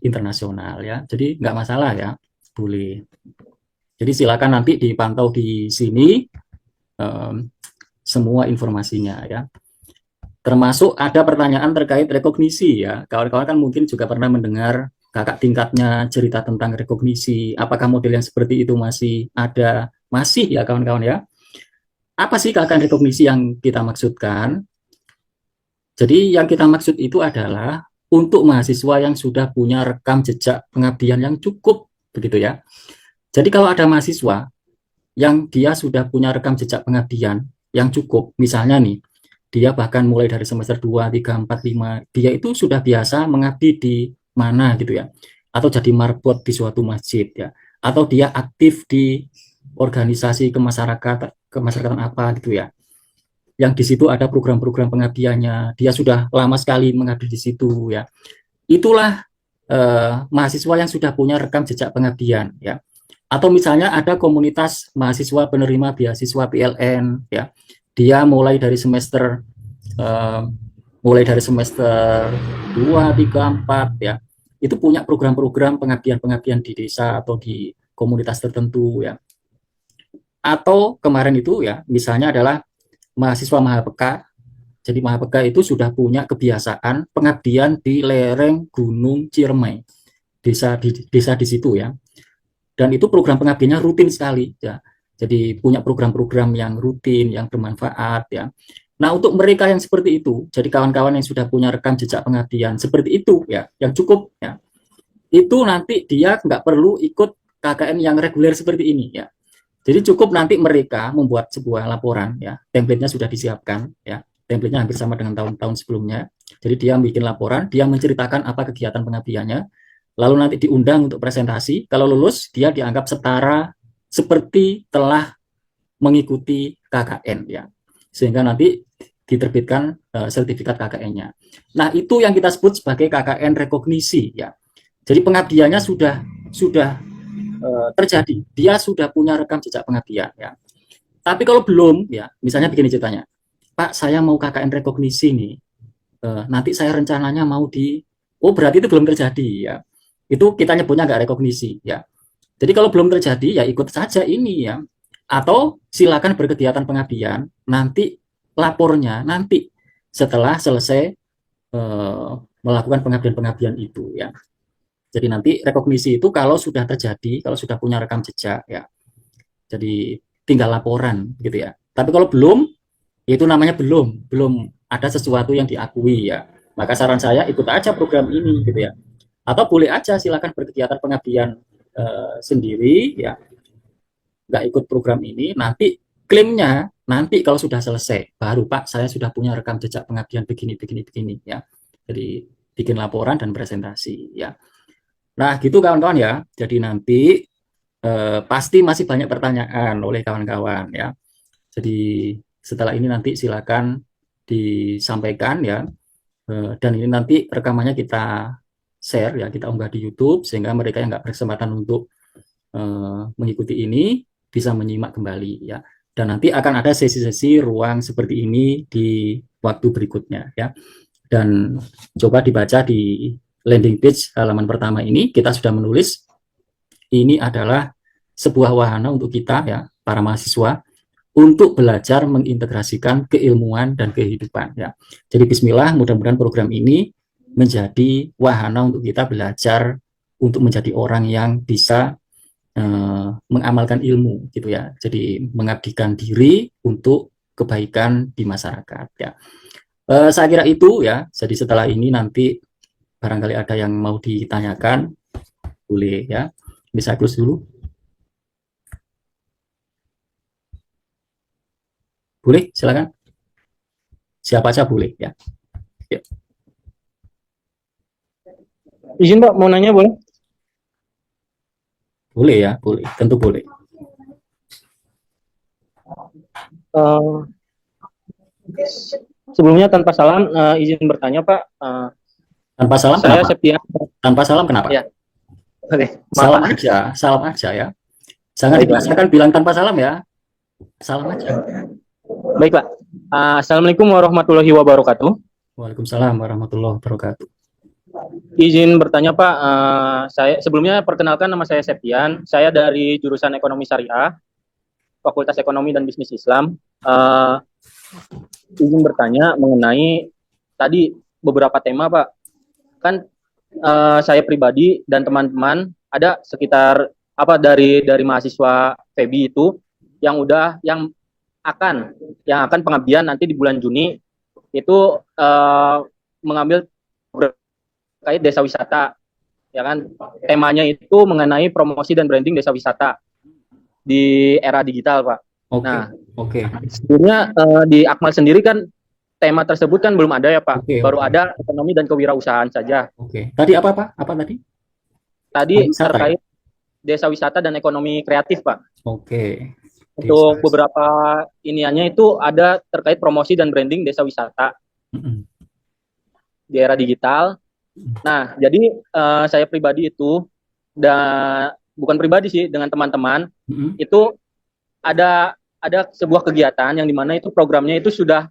internasional ya. Jadi nggak masalah ya, boleh. Jadi silakan nanti dipantau di sini semua informasinya ya. Termasuk ada pertanyaan terkait rekognisi ya. Kawan-kawan kan mungkin juga pernah mendengar kakak tingkatnya cerita tentang rekognisi. Apakah model yang seperti itu masih ada? Masih ya kawan-kawan ya. Apa sih kakak rekognisi yang kita maksudkan? Jadi yang kita maksud itu adalah untuk mahasiswa yang sudah punya rekam jejak pengabdian yang cukup begitu ya. Jadi kalau ada mahasiswa yang dia sudah punya rekam jejak pengabdian yang cukup, misalnya nih, dia bahkan mulai dari semester 2, 3, 4, 5, dia itu sudah biasa mengabdi di mana gitu ya. Atau jadi marbot di suatu masjid ya. Atau dia aktif di organisasi kemasyarakatan apa gitu ya. Yang di situ ada program-program pengabdiannya. Dia sudah lama sekali mengabdi di situ ya. Itulah mahasiswa yang sudah punya rekam jejak pengabdian ya. Atau misalnya ada komunitas mahasiswa penerima beasiswa PLN ya. Dia eh, mulai dari semester 2, 3, 4 ya. Itu punya program-program pengabdian-pengabdian di desa atau di komunitas tertentu ya. Atau kemarin itu ya, misalnya adalah mahasiswa Mahapeka. Jadi Mahapeka itu sudah punya kebiasaan pengabdian di lereng Gunung Ciremai. Desa di situ ya. Dan itu program pengabdiannya rutin sekali ya. Jadi punya program-program yang rutin, yang bermanfaat ya. Nah, untuk mereka yang seperti itu, jadi kawan-kawan yang sudah punya rekam jejak pengabdian seperti itu ya, yang cukup ya. Itu nanti dia nggak perlu ikut KKN yang reguler seperti ini ya. Jadi cukup nanti mereka membuat sebuah laporan ya, template-nya sudah disiapkan ya. Template-nya hampir sama dengan tahun-tahun sebelumnya. Jadi dia bikin laporan, dia menceritakan apa kegiatan pengabdiannya, lalu nanti diundang untuk presentasi. Kalau lulus, dia dianggap setara seperti telah mengikuti KKN ya. Sehingga nanti diterbitkan sertifikat KKN-nya. Nah, itu yang kita sebut sebagai KKN rekognisi ya. Jadi pengabdiannya sudah terjadi. Dia sudah punya rekam jejak pengabdian ya. Tapi kalau belum ya, misalnya begini ceritanya. Pak, saya mau KKN rekognisi nih. Nanti saya rencananya mau di oh berarti itu belum terjadi ya. Itu kita nyebutnya nggak rekognisi ya. Jadi kalau belum terjadi ya ikut saja ini ya. Atau silakan berkegiatan pengabdian, nanti lapornya nanti setelah selesai melakukan pengabdian-pengabdian itu ya. Jadi nanti rekognisi itu kalau sudah terjadi, kalau sudah punya rekam jejak ya. Jadi tinggal laporan gitu ya. Tapi kalau belum, itu namanya belum ada sesuatu yang diakui ya. Maka saran saya ikut aja program ini gitu ya. Atau boleh aja silakan berkegiatan pengabdian sendiri ya, nggak ikut program ini, nanti klaimnya nanti kalau sudah selesai, baru Pak saya sudah punya rekam jejak pengabdian begini ya. Jadi bikin laporan dan presentasi ya. Nah gitu kawan-kawan ya. Jadi nanti pasti masih banyak pertanyaan oleh kawan-kawan ya. Jadi setelah ini nanti silakan disampaikan ya. Dan ini nanti rekamannya kita share ya, kita unggah di YouTube sehingga mereka yang nggak berkesempatan untuk mengikuti ini bisa menyimak kembali ya. Dan nanti akan ada sesi-sesi ruang seperti ini di waktu berikutnya ya. Dan coba dibaca di landing page halaman pertama ini, kita sudah menulis ini adalah sebuah wahana untuk kita ya, para mahasiswa untuk belajar mengintegrasikan keilmuan dan kehidupan ya. Jadi bismillah, mudah-mudahan program ini menjadi wahana untuk kita belajar untuk menjadi orang yang bisa mengamalkan ilmu gitu ya. Jadi mengabdikan diri untuk kebaikan di masyarakat ya. Saya kira itu ya. Jadi setelah ini nanti barangkali ada yang mau ditanyakan, boleh ya. Bisa close dulu. Boleh, silakan. Siapa saja boleh ya. Ya. Izin Pak, mau nanya boleh? Boleh ya, boleh, tentu boleh. Eh, Sebelumnya tanpa salam, izin bertanya Pak. Tanpa salam Saya kenapa? Septian. Tanpa salam kenapa? Ya, oke, maaf Salam Pak. aja ya. Jangan Baik Pak. dibiasakan bilang tanpa salam ya. Salam aja. Baik Pak. Assalamualaikum warahmatullahi wabarakatuh. Waalaikumsalam warahmatullahi wabarakatuh. Izin bertanya Pak, saya sebelumnya perkenalkan nama saya Septian. Saya dari jurusan Ekonomi Syariah, Fakultas Ekonomi dan Bisnis Islam. Izin bertanya mengenai tadi beberapa tema Pak. Kan saya pribadi dan teman-teman ada sekitar dari mahasiswa FEBI itu yang akan pengabdian nanti di bulan Juni itu mengambil terkait desa wisata, ya kan? Temanya itu mengenai promosi dan branding desa wisata di era digital, Pak. Oke. Nah, Oke. sebenarnya di Akmal sendiri kan tema tersebut kan belum ada ya Pak. Oke, Baru oke. ada ekonomi dan kewirausahaan saja. Oke. Tadi apa Pak? Apa tadi? Tadi Wisata ya? terkait desa wisata dan ekonomi kreatif Pak. Oke. Untuk Desa. beberapa iniannya itu ada terkait promosi dan branding desa wisata Mm-mm. di era digital. Nah, jadi saya pribadi itu dan bukan pribadi sih, dengan teman-teman Mm-mm. itu ada sebuah kegiatan yang dimana itu programnya itu sudah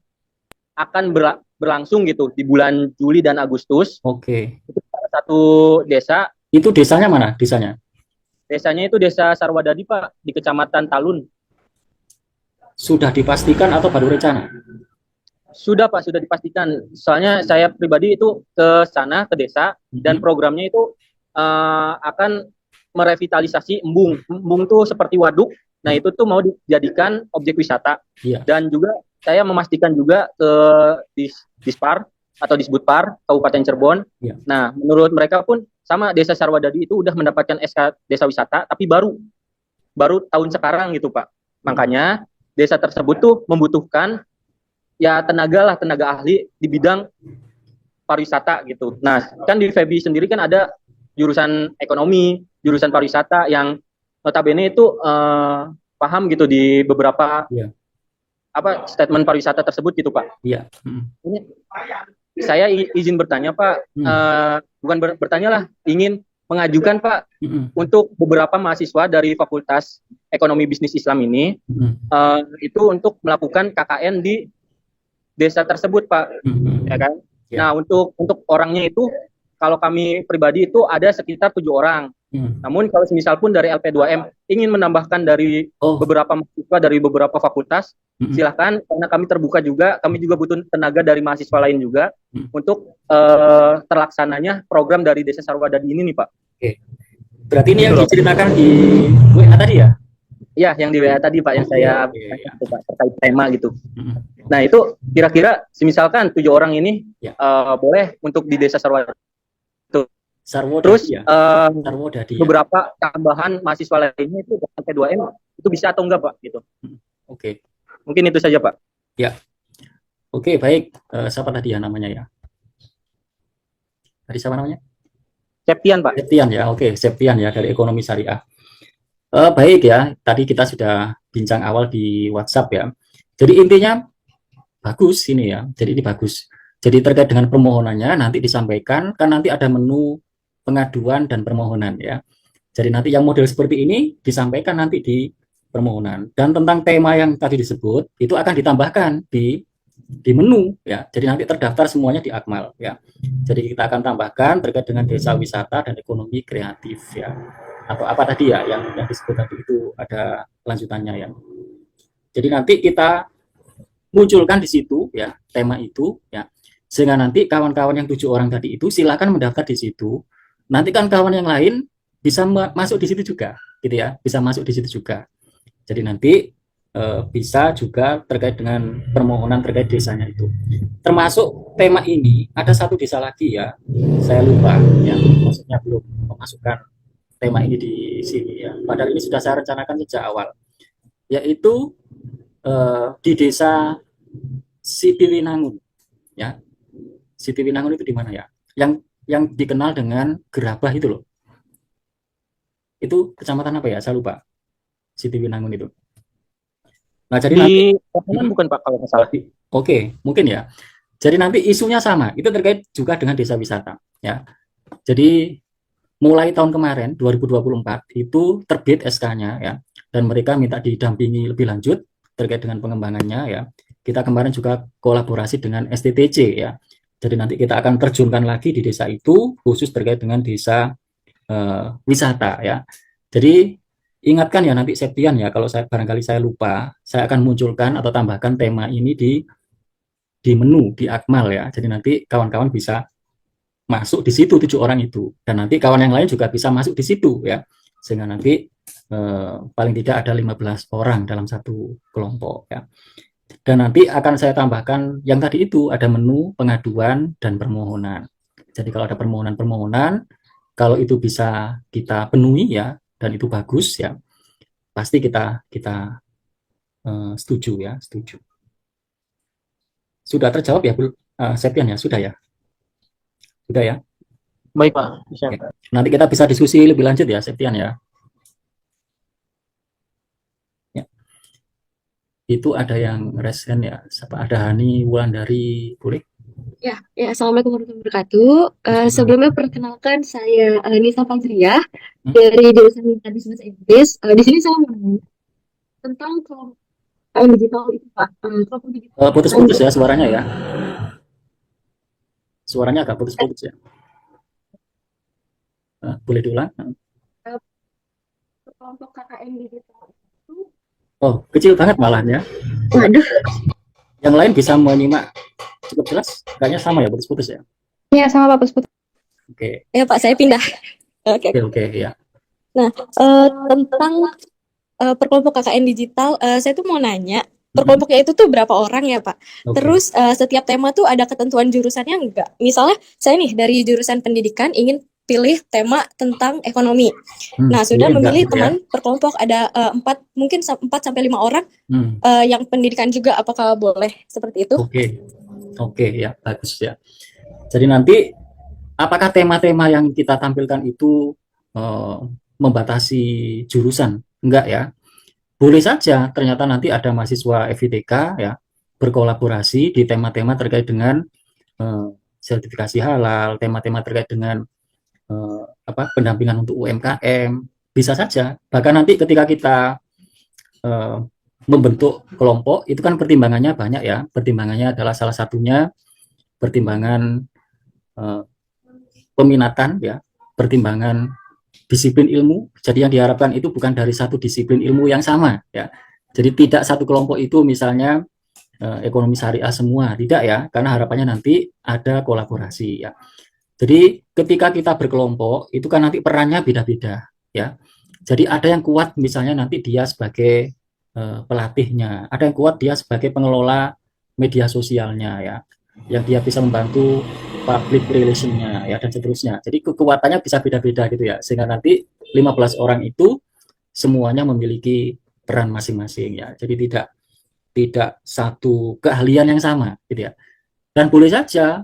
akan berlangsung gitu di bulan Juli dan Agustus. Oke. Itu salah satu desa. Itu desanya mana? Desanya itu desa Sarwadadi Pak, di Kecamatan Talun. Sudah dipastikan atau baru rencana? Sudah Pak, sudah dipastikan. Soalnya saya pribadi itu ke sana, ke desa, dan programnya itu akan merevitalisasi embung. Embung itu seperti waduk. Nah, itu tuh mau dijadikan objek wisata. Iya. Dan juga saya memastikan juga ke Dispar atau Disbudpar Kabupaten Cirebon. Iya. Nah, menurut mereka pun sama, desa Sarwadadi itu udah mendapatkan SK desa wisata, tapi baru tahun sekarang gitu Pak. Makanya desa tersebut tuh membutuhkan ya tenaga ahli di bidang pariwisata gitu. Nah, kan di FEBI sendiri kan ada jurusan ekonomi, jurusan pariwisata yang notabene itu paham gitu di beberapa statement pariwisata tersebut gitu Pak. Iya. Ini saya izin bertanya Pak, bukan bertanya lah, ingin mengajukan Pak untuk beberapa mahasiswa dari Fakultas Ekonomi Bisnis Islam ini itu untuk melakukan KKN di desa tersebut Pak, ya kan? Ya. Nah untuk orangnya itu kalau kami pribadi itu ada sekitar 7 orang. Namun kalau semisal pun dari LP2M ingin menambahkan dari beberapa mahasiswa dari beberapa fakultas, silahkan, karena kami terbuka juga, kami juga butuh tenaga dari mahasiswa lain juga untuk terlaksananya program dari Desa Sarwadadi ini nih Pak. Oke. Berarti ini yang diceritakan di WA tadi ya? Iya, yang di WA tadi Pak, yang saya itu Pak, terkait tema gitu. Nah itu kira-kira misalkan 7 orang ini boleh untuk di Desa Sarwadadi. Terus beberapa tambahan mahasiswa lainnya itu P2M itu bisa atau enggak Pak gitu. Oke. Mungkin itu saja Pak. Ya. Oke, baik. Siapa tadi ya namanya ya? Tadi siapa namanya? Septian Pak. Septian ya. Oke, Septian ya dari Ekonomi Syariah. Baik ya. Tadi kita sudah bincang awal di WhatsApp ya. Jadi intinya bagus ini ya. Jadi ini bagus. Jadi terkait dengan permohonannya nanti disampaikan, kan nanti ada menu pengaduan dan permohonan ya. Jadi nanti yang model seperti ini disampaikan nanti di permohonan, dan tentang tema yang tadi disebut itu akan ditambahkan di menu ya. Jadi nanti terdaftar semuanya di Akmal ya. Jadi kita akan tambahkan terkait dengan desa wisata dan ekonomi kreatif ya. Atau apa tadi ya yang disebut tadi itu ada lanjutannya ya. Jadi nanti kita munculkan di situ ya tema itu ya. Sehingga nanti kawan-kawan yang 7 orang tadi itu silakan mendaftar di situ. Nanti kan kawan yang lain bisa masuk di situ juga, gitu ya, bisa masuk di situ juga. Jadi nanti bisa juga terkait dengan permohonan terkait desanya itu. Termasuk tema ini ada satu desa lagi ya, saya lupa ya, maksudnya belum memasukkan tema ini di sini ya. Padahal ini sudah saya rencanakan sejak awal, yaitu di desa Sitiwinangun ya. Sitiwinangun itu di mana ya? Yang yang dikenal dengan Gerabah itu loh. Itu kecamatan apa ya? Saya lupa. Siti Winangun itu. Nah, jadi nanti Di Lamongan bukan Pak kalau nggak salah. oke, mungkin ya. Jadi nanti isunya sama, itu terkait juga dengan desa wisata ya. Jadi mulai tahun kemarin 2024 itu terbit SK-nya ya, dan mereka minta didampingi lebih lanjut terkait dengan pengembangannya ya. Kita kemarin juga kolaborasi dengan STTC ya. Jadi nanti kita akan terjunkan lagi di desa itu khusus terkait dengan desa wisata ya. Jadi ingatkan ya nanti Septian ya, kalau saya barangkali saya lupa, saya akan munculkan atau tambahkan tema ini di menu di Akmal ya. Jadi nanti kawan-kawan bisa masuk di situ 7 orang itu, dan nanti kawan yang lain juga bisa masuk di situ ya, sehingga nanti paling tidak ada 15 orang dalam satu kelompok ya. Dan nanti akan saya tambahkan yang tadi itu, ada menu pengaduan dan permohonan. Jadi kalau ada permohonan-permohonan, kalau itu bisa kita penuhi ya, dan itu bagus ya, pasti kita kita setuju ya, setuju. Sudah terjawab ya, Bu Septian ya, sudah ya, sudah ya. Baik Pak. Bisa. Oke. Nanti kita bisa diskusi lebih lanjut ya, Septian ya. Ya. Itu ada yang resen ya, ada Hani Wulandari, boleh? Ya, Assalamualaikum warahmatullahi wabarakatuh. Sebelumnya perkenalkan saya Nisa Fazriyah dari jurusan Tadi Bahasa Inggris. Di sini saya mau nanya tentang kelompok digital itu Pak. Kelompok digital Putus-putus ya suaranya ya. Suaranya agak putus-putus ya. Boleh diulang? kelompok KKN digital itu. Oh, kecil banget malahnya. Waduh. Yang lain bisa menyimak cukup jelas? Kayaknya sama ya, putus-putus ya. Iya, sama Pak Pusput. Oke, Ya Pak, saya pindah. Oke. oke ya. Nah, tentang perkelompok KKN digital, saya tuh mau nanya, perkelompoknya itu tuh berapa orang ya Pak? Oke. Terus setiap tema tuh ada ketentuan jurusannya enggak? Misalnya saya nih dari jurusan pendidikan ingin pilih tema tentang ekonomi. Nah, sudah Ini enggak memilih gitu ya. teman perkelompok ada 4 mungkin 4 sampai 5 orang yang pendidikan juga, apakah boleh seperti itu? Oke ya, bagus ya. Jadi nanti apakah tema-tema yang kita tampilkan itu membatasi jurusan? Enggak ya. Boleh saja ternyata nanti ada mahasiswa FITK ya berkolaborasi di tema-tema terkait dengan sertifikasi halal, tema-tema terkait dengan pendampingan untuk UMKM, bisa saja. Bahkan nanti ketika kita membentuk kelompok itu kan pertimbangannya banyak ya. Pertimbangannya adalah salah satunya pertimbangan peminatan ya, pertimbangan disiplin ilmu. Jadi yang diharapkan itu bukan dari satu disiplin ilmu yang sama ya. Jadi tidak satu kelompok itu misalnya ekonomi syariah semua, tidak ya, karena harapannya nanti ada kolaborasi ya. Jadi ketika kita berkelompok itu kan nanti perannya beda-beda ya. Jadi ada yang kuat misalnya nanti dia sebagai pelatihnya, ada yang kuat dia sebagai pengelola media sosialnya ya, yang dia bisa membantu public relation-nya ya, dan seterusnya. Jadi kekuatannya bisa beda-beda gitu ya, sehingga nanti 15 orang itu semuanya memiliki peran masing-masing ya. Jadi tidak satu keahlian yang sama gitu ya. Dan boleh saja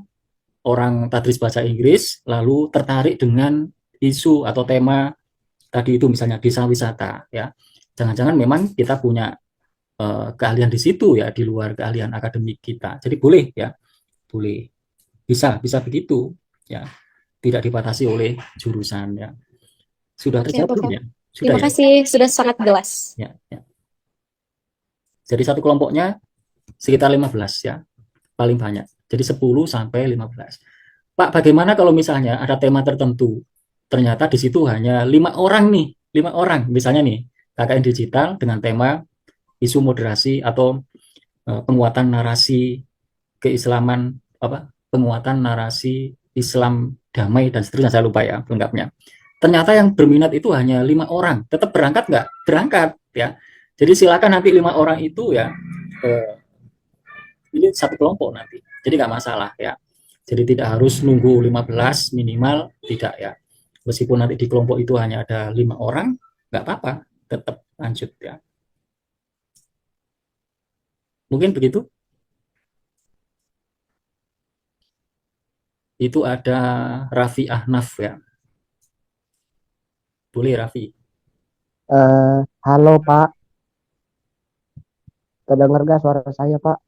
orang tadris bahasa Inggris lalu tertarik dengan isu atau tema tadi itu misalnya desa wisata ya. Jangan-jangan memang kita punya keahlian di situ ya, di luar keahlian akademik kita. Jadi boleh ya, boleh, bisa begitu ya, tidak dibatasi oleh jurusan ya. Sudah terjawab belum ya? Sudah. Terima kasih, sudah sangat jelas. Ya. Jadi satu kelompoknya sekitar 15 ya, paling banyak. Jadi 10 sampai 15. Pak, bagaimana kalau misalnya ada tema tertentu, ternyata di situ hanya 5 orang nih, 5 orang, misalnya nih KKN digital dengan tema isu moderasi atau penguatan narasi keislaman, penguatan narasi Islam damai dan seterusnya, saya lupa ya lengkapnya. Ternyata yang berminat itu hanya 5 orang, tetap berangkat nggak? Berangkat ya. Jadi silakan nanti 5 orang itu ya, ini satu kelompok nanti, jadi nggak masalah ya. Jadi tidak harus nunggu 15 minimal, tidak ya. Meskipun nanti di kelompok itu hanya ada 5 orang, nggak apa-apa, tetap lanjut ya. Mungkin begitu. itu ada Raffi Ahnaf ya. Boleh Raffi. Halo Pak, kedengar gak suara saya Pak?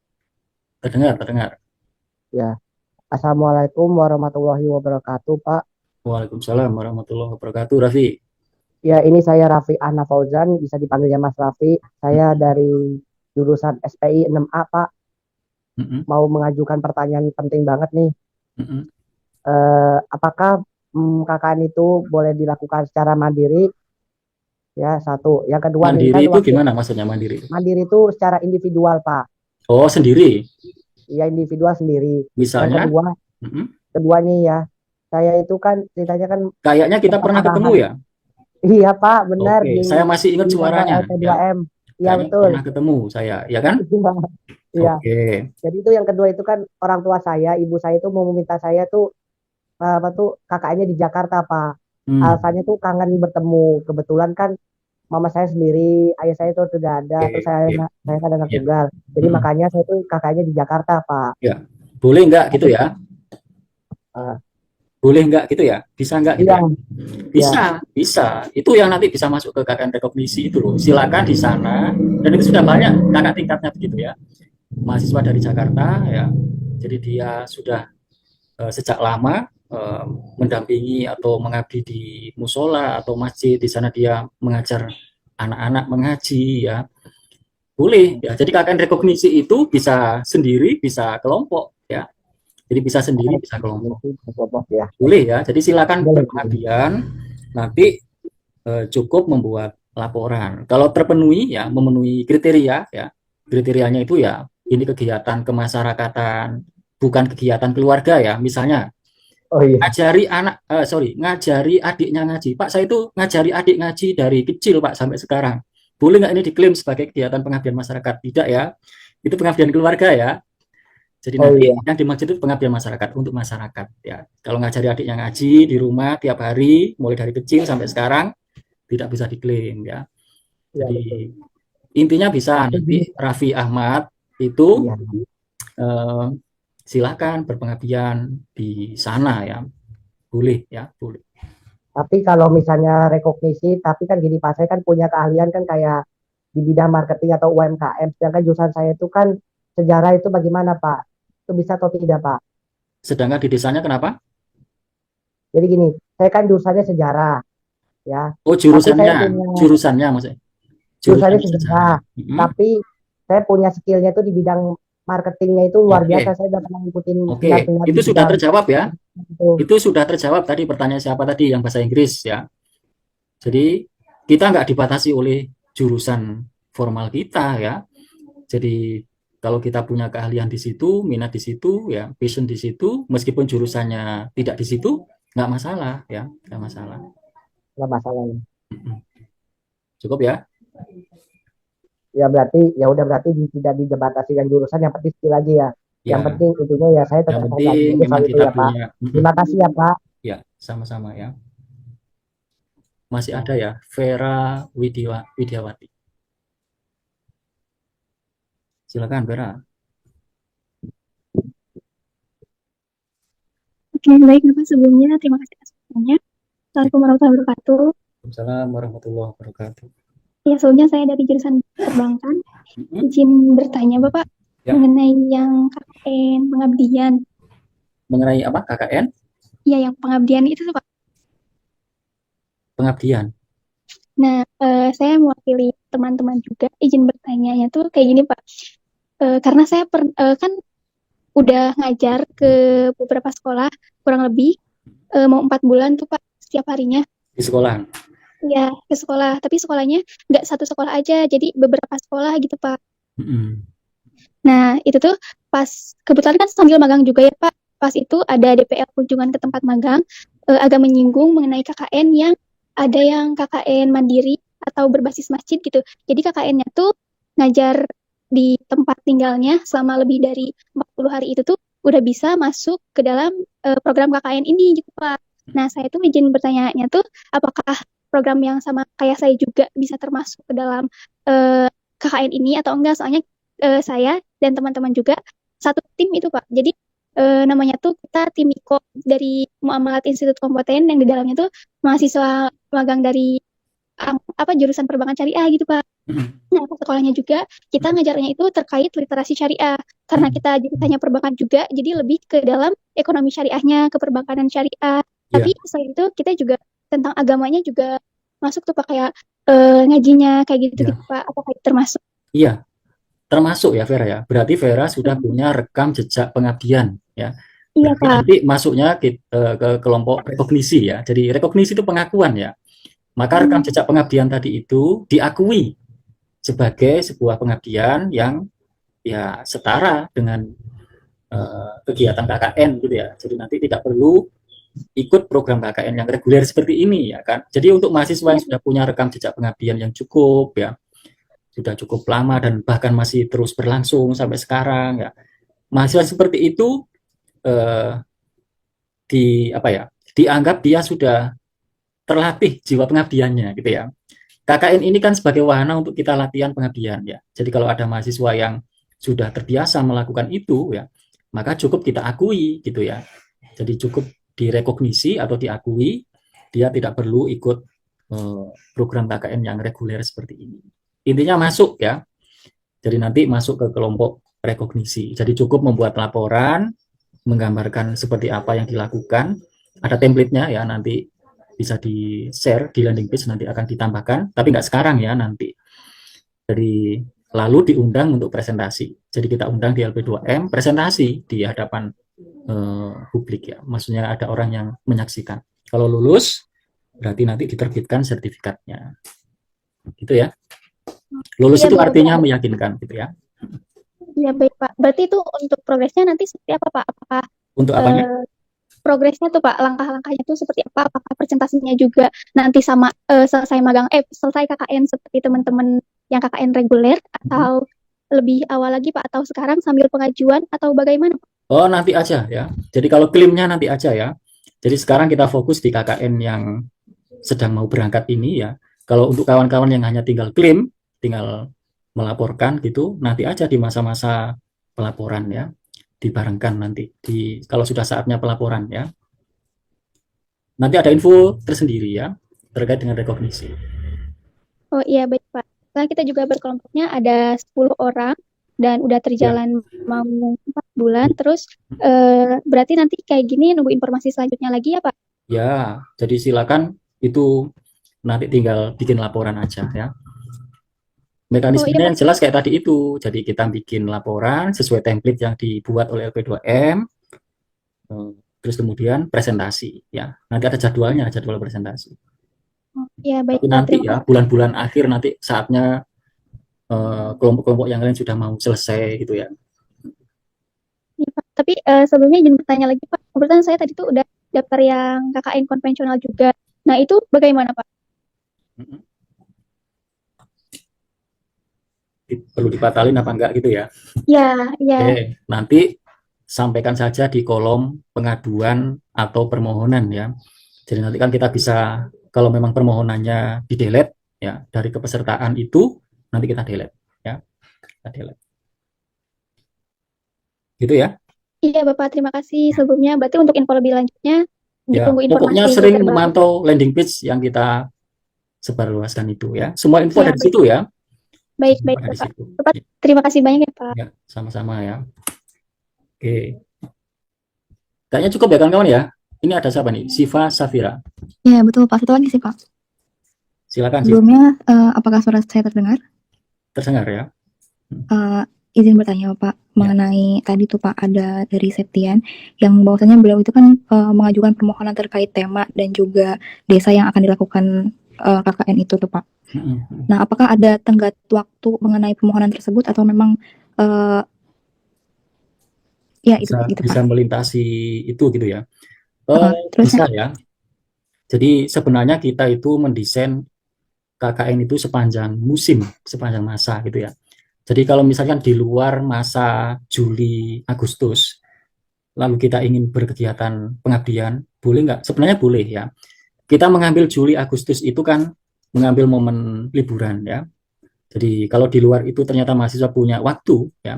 Terdengar, terdengar. Ya, Assalamualaikum warahmatullahi wabarakatuh Pak. Waalaikumsalam warahmatullahi wabarakatuh. Raffi. Ya, ini saya Raffi Ahna Fauzan, bisa dipanggilnya Mas Raffi. Saya dari jurusan SPI 6A Pak, Mm-mm, mau mengajukan pertanyaan penting banget nih. mm-mm. Apakah KKN itu boleh dilakukan secara mandiri? Ya, satu. Yang kedua nih, Mandiri kan itu waktu gimana maksudnya mandiri itu? mandiri itu secara individual Pak. Oh, sendiri. Ya, individual sendiri. Yang Misalnya, mm-mm. kedua nih ya, saya itu kan ceritanya kan Kayaknya kita pernah ketemu arahan. ya. Iya Pak, benar Oke, di saya masih ingat suaranya ya. LP2M. Iya Kayaknya betul. pernah ketemu saya, ya kan? Iya. Oke. Jadi itu yang kedua itu kan orang tua saya, ibu saya itu mau meminta saya tuh apa tuh kakaknya di Jakarta Pak. Hmm, Alasannya tuh kangen bertemu. Kebetulan kan mama saya sendiri, ayah saya tuh tidak ada, terus oke, oke. saya kan anak Ya. tunggal. Jadi Mm-mm. makanya saya tuh kakaknya di Jakarta Pak. Ya. Boleh nggak gitu ya? Ah, Boleh nggak gitu ya? Bisa nggak gitu iya, ya? Bisa, bisa. Itu yang nanti bisa masuk ke KKN rekognisi itu loh. Silakan di sana. Dan itu sudah banyak kakak tingkatnya begitu ya. Mahasiswa dari Jakarta ya. Jadi dia sudah sejak lama mendampingi atau mengabdi di musola atau masjid. Di sana dia mengajar anak-anak mengaji ya. Boleh ya. Jadi KKN rekognisi itu bisa sendiri, bisa kelompok ya. Jadi bisa sendiri, bisa kelompok. ya. Boleh ya. Jadi silakan Boleh. berpengabdian. Nanti cukup membuat laporan. Kalau terpenuhi ya, memenuhi kriteria ya. Kriterianya itu ya ini kegiatan kemasyarakatan, bukan kegiatan keluarga ya. Misalnya Oh iya. ngajari adiknya ngaji. Pak, saya itu ngajari adik ngaji dari kecil Pak sampai sekarang. Boleh nggak ini diklaim sebagai kegiatan pengabdian masyarakat? Tidak ya. Itu pengabdian keluarga ya. Jadi Oh nanti iya. yang dimaksud itu pengabdian masyarakat untuk masyarakat ya. Kalau ngajari adiknya ngaji di rumah tiap hari mulai dari kecil sampai sekarang tidak bisa diklaim ya. Iya Jadi betul. intinya bisa Tapi nanti Raffi Ahmad itu iya. eh, silakan berpengabdian di sana ya. Boleh ya, boleh. Tapi kalau misalnya rekognisi, tapi kan gini Pak, saya kan punya keahlian kan kayak di bidang marketing atau UMKM. Sedangkan jurusan saya itu kan sejarah itu bagaimana Pak? Itu bisa atau tidak Pak? Sedangkan di desanya kenapa? Jadi gini, saya kan jurusannya sejarah ya. Oh, Tapi saya jurusannya maksudnya. jurusannya Jurusan sejarah. Mm-mm. Tapi saya punya skillnya itu di bidang marketingnya itu luar Oke. biasa. Saya udah pernah ngikutin Oke, seminar-seminar itu di sudah bidang terjawab ya. itu. Itu sudah terjawab tadi pertanyaan siapa tadi yang bahasa Inggris ya. Jadi kita nggak dibatasi oleh jurusan formal kita ya. Jadi kalau kita punya keahlian di situ, minat di situ, ya, passion di situ, meskipun jurusannya tidak di situ, nggak masalah ya, nggak masalah. Nggak masalah. Cukup ya. Ya berarti ya udah berarti tidak dibatasi dengan jurusan, yang penting skill lagi ya. Yang Ya, penting intinya ya saya yang tetap penting lagi memang soal itu kita ya Pak. punya. Terima kasih ya Pak. Ya, sama-sama ya. Masih ada ya, Vera Widiawati. Silakan Vera. Oke, baik Bapak, sebelumnya terima kasih atas pertanyaannya. Assalamualaikum warahmatullahi wabarakatuh. Waalaikumsalam warahmatullahi wabarakatuh. Ya, sebelumnya saya dari jurusan perbankan. Izin bertanya Bapak Ya. mengenai yang KKN pengabdian. Mengenai apa? KKN? Ya, yang pengabdian itu tuh Pak. Pengabdian. Nah, saya mewakili teman-teman juga. Izin bertanya tuh kayak gini Pak. Karena saya kan udah ngajar ke beberapa sekolah, kurang lebih mau 4 bulan tuh Pak setiap harinya. Di sekolah. Ya, ke sekolah. Tapi sekolahnya nggak satu sekolah aja, jadi beberapa sekolah gitu Pak. Mm-mm. Nah, itu tuh pas kebetulan kan sambil magang juga ya Pak. Pas itu ada DPL kunjungan ke tempat magang, agak menyinggung mengenai KKN yang ada yang KKN mandiri atau berbasis masjid gitu. Jadi KKN-nya tuh ngajar di tempat tinggalnya selama lebih dari 40 hari itu tuh udah bisa masuk ke dalam program KKN ini gitu Pak. Nah, saya tuh izin bertanya-nya tuh apakah program yang sama kayak saya juga bisa termasuk ke dalam KKN ini atau enggak? Soalnya saya dan teman-teman juga satu tim itu Pak. Jadi namanya tuh kita Timiko dari Muamalat Institut Kompeten yang di dalamnya tuh mahasiswa magang dari jurusan perbankan syariah gitu Pak. Nah, pas sekolahnya juga kita ngajarnya itu terkait literasi syariah. Karena kita jurusannya perbankan juga, jadi lebih ke dalam ekonomi syariahnya, ke perbankanan syariah. Iya, Tapi selain itu kita juga tentang agamanya juga masuk tuh Pak, kayak ngajinya kayak gitu iya, gitu Pak. Apakah itu termasuk? iya, termasuk ya Vera ya. Berarti Vera sudah punya rekam jejak pengabdian ya. Iya Berarti Pak. nanti masuknya ke kelompok rekognisi ya. Jadi rekognisi itu pengakuan ya. Maka rekam Hmm, jejak pengabdian tadi itu diakui sebagai sebuah pengabdian yang ya setara dengan kegiatan KKN gitu ya. Jadi nanti tidak perlu ikut program KKN yang reguler seperti ini ya kan. Jadi untuk mahasiswa iya, yang sudah punya rekam jejak pengabdian yang cukup ya, sudah cukup lama dan bahkan masih terus berlangsung sampai sekarang ya. Mahasiswa seperti itu eh, di apa ya? Dianggap dia sudah terlatih jiwa pengabdiannya gitu ya. KKN ini kan sebagai wahana untuk kita latihan pengabdian ya. Jadi kalau ada mahasiswa yang sudah terbiasa melakukan itu ya, maka cukup kita akui gitu ya. Jadi cukup direkognisi atau diakui, dia tidak perlu ikut program KKN yang reguler seperti ini. Intinya masuk ya. Jadi nanti masuk ke kelompok rekognisi. Jadi cukup membuat laporan, menggambarkan seperti apa yang dilakukan. Ada template-nya ya, nanti bisa di-share di landing page, nanti akan ditambahkan, tapi nggak sekarang ya nanti. Jadi lalu diundang untuk presentasi. Jadi kita undang di LP2M, presentasi di hadapan publik ya. Maksudnya ada orang yang menyaksikan. Kalau lulus, berarti nanti diterbitkan sertifikatnya. Gitu ya. Lulus iya itu betul artinya Pak. meyakinkan gitu ya. Iya baik Pak. Berarti itu untuk progresnya nanti seperti apa Pak? Apakah Untuk apanya? eh, progresnya tuh Pak, langkah-langkahnya tuh seperti apa? Apakah presentasinya juga nanti sama selesai magang, selesai KKN seperti teman-teman yang KKN reguler, atau lebih awal lagi Pak, atau sekarang sambil pengajuan, atau bagaimana Pak? Oh, nanti aja ya. Jadi kalau klaimnya nanti aja ya. Jadi sekarang kita fokus di KKN yang sedang mau berangkat ini ya. Kalau untuk kawan-kawan yang hanya tinggal klaim, tinggal melaporkan gitu, nanti aja di masa-masa pelaporan ya. Dibarengkan nanti kalau sudah saatnya pelaporan ya. Nanti ada info tersendiri ya terkait dengan rekognisi. Oh iya baik Pak. Nah, kita juga berkelompoknya ada 10 orang dan udah Ya, terjalan mau 4 bulan. Terus berarti nanti kayak gini nunggu informasi selanjutnya lagi ya Pak? ya. Jadi silakan itu nanti tinggal bikin laporan aja ya. Oh iya Mekanismenya Pak. yang jelas kayak tadi itu. Jadi kita bikin laporan sesuai template yang dibuat oleh LP2M, terus kemudian presentasi ya. Nanti ada jadwalnya, jadwal presentasi. Oh, iya baik Tapi Pak. nanti Terima ya kasih. bulan-bulan akhir nanti saatnya kelompok-kelompok yang lain sudah mau selesai gitu ya. Iya, Pak. Tapi sebelumnya izin bertanya lagi Pak. Kebetulan saya tadi tuh udah daftar yang KKN konvensional juga. Nah itu bagaimana Pak? Perlu dibatalin apa enggak gitu ya. Ya, ya. Oke, nanti sampaikan saja di kolom pengaduan atau permohonan ya. Jadi nanti kan kita bisa, kalau memang permohonannya di delete ya dari kepesertaan itu, nanti kita delete ya, kita delete. Gitu ya. Iya Bapak, terima kasih sebelumnya. Berarti untuk info lebih lanjutnya Ya, ditunggu pokoknya informasi sering terbaru. memantau landing page yang kita sebarluaskan itu ya. Semua info Ya, ada di baik. situ ya. Baik, Semua baik ada di Bapak. situ. Bapak, terima kasih banyak ya Pak. Ya, sama-sama ya. Oke. Kayaknya cukup ya kawan-kawan ya. Ini ada siapa nih? Siva Safira. Ya, betul Pak. Satu lagi sih Pak. Silakan Siva. Sebelumnya, apakah suara saya terdengar? Terdengar ya. Izin bertanya Pak, mengenai tadi tuh Pak ada dari Septian yang bahwasanya beliau itu kan mengajukan permohonan terkait tema dan juga desa yang akan dilakukan KKN itu tuh Pak. Nah, apakah ada tenggat waktu mengenai permohonan tersebut atau memang ya itu bisa Pak. melintasi itu gitu ya. Terus Bisa ya. Jadi sebenarnya kita itu mendesain KKN itu sepanjang musim, sepanjang masa gitu ya. Jadi kalau misalkan di luar masa Juli Agustus, lalu kita ingin berkegiatan pengabdian, boleh nggak? Sebenarnya boleh ya. Kita mengambil Juli Agustus itu kan mengambil momen liburan ya. Jadi kalau di luar itu ternyata mahasiswa punya waktu ya,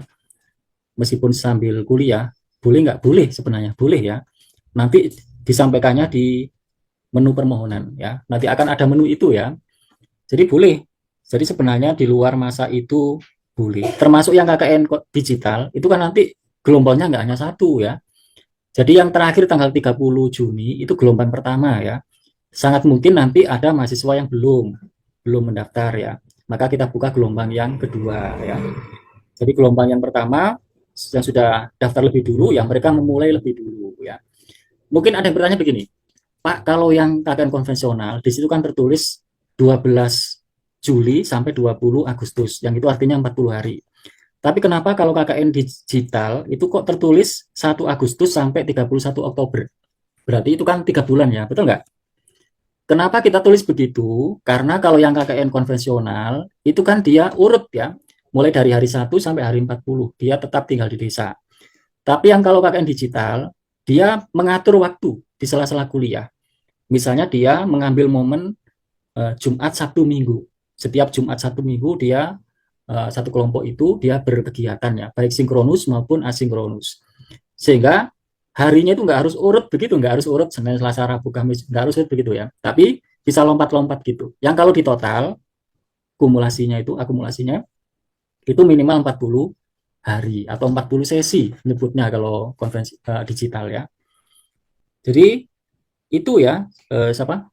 meskipun sambil kuliah, Boleh nggak? Boleh sebenarnya, boleh ya. Nanti disampaikannya di menu permohonan ya. Nanti akan ada menu itu ya. Jadi boleh. Jadi sebenarnya di luar masa itu boleh. Termasuk yang KKN digital itu kan nanti gelombangnya nggak hanya satu ya. Jadi yang terakhir tanggal 30 Juni itu gelombang pertama ya. Sangat mungkin nanti ada mahasiswa yang belum mendaftar ya. Maka kita buka gelombang yang kedua ya. Jadi gelombang yang pertama yang sudah daftar lebih dulu ya mereka memulai lebih dulu ya. Mungkin ada yang bertanya begini, Pak, kalau yang KKN konvensional di situ kan tertulis 12 Juli sampai 20 Agustus, yang itu artinya 40 hari. Tapi kenapa kalau KKN digital itu kok tertulis 1 Agustus sampai 31 Oktober? Berarti itu kan 3 bulan ya, betul nggak? Kenapa kita tulis begitu? Karena kalau yang KKN konvensional itu kan dia urut ya, mulai dari hari 1 sampai hari 40, dia tetap tinggal di desa. Tapi yang kalau KKN digital, dia mengatur waktu di sela-sela kuliah. Misalnya dia mengambil momen Jumat, Sabtu, Minggu. Setiap Jumat, Sabtu, Minggu dia satu kelompok itu dia berkegiatan ya, baik sinkronus maupun asinkronus. Sehingga harinya itu nggak harus urut begitu, nggak harus urut Senin, Selasa, Rabu, Kamis, nggak harus urut begitu ya. Tapi bisa lompat-lompat gitu. Yang kalau di total akumulasinya itu minimal 40 hari atau 40 sesi nyebutnya kalau konvensi digital ya. Jadi itu ya siapa?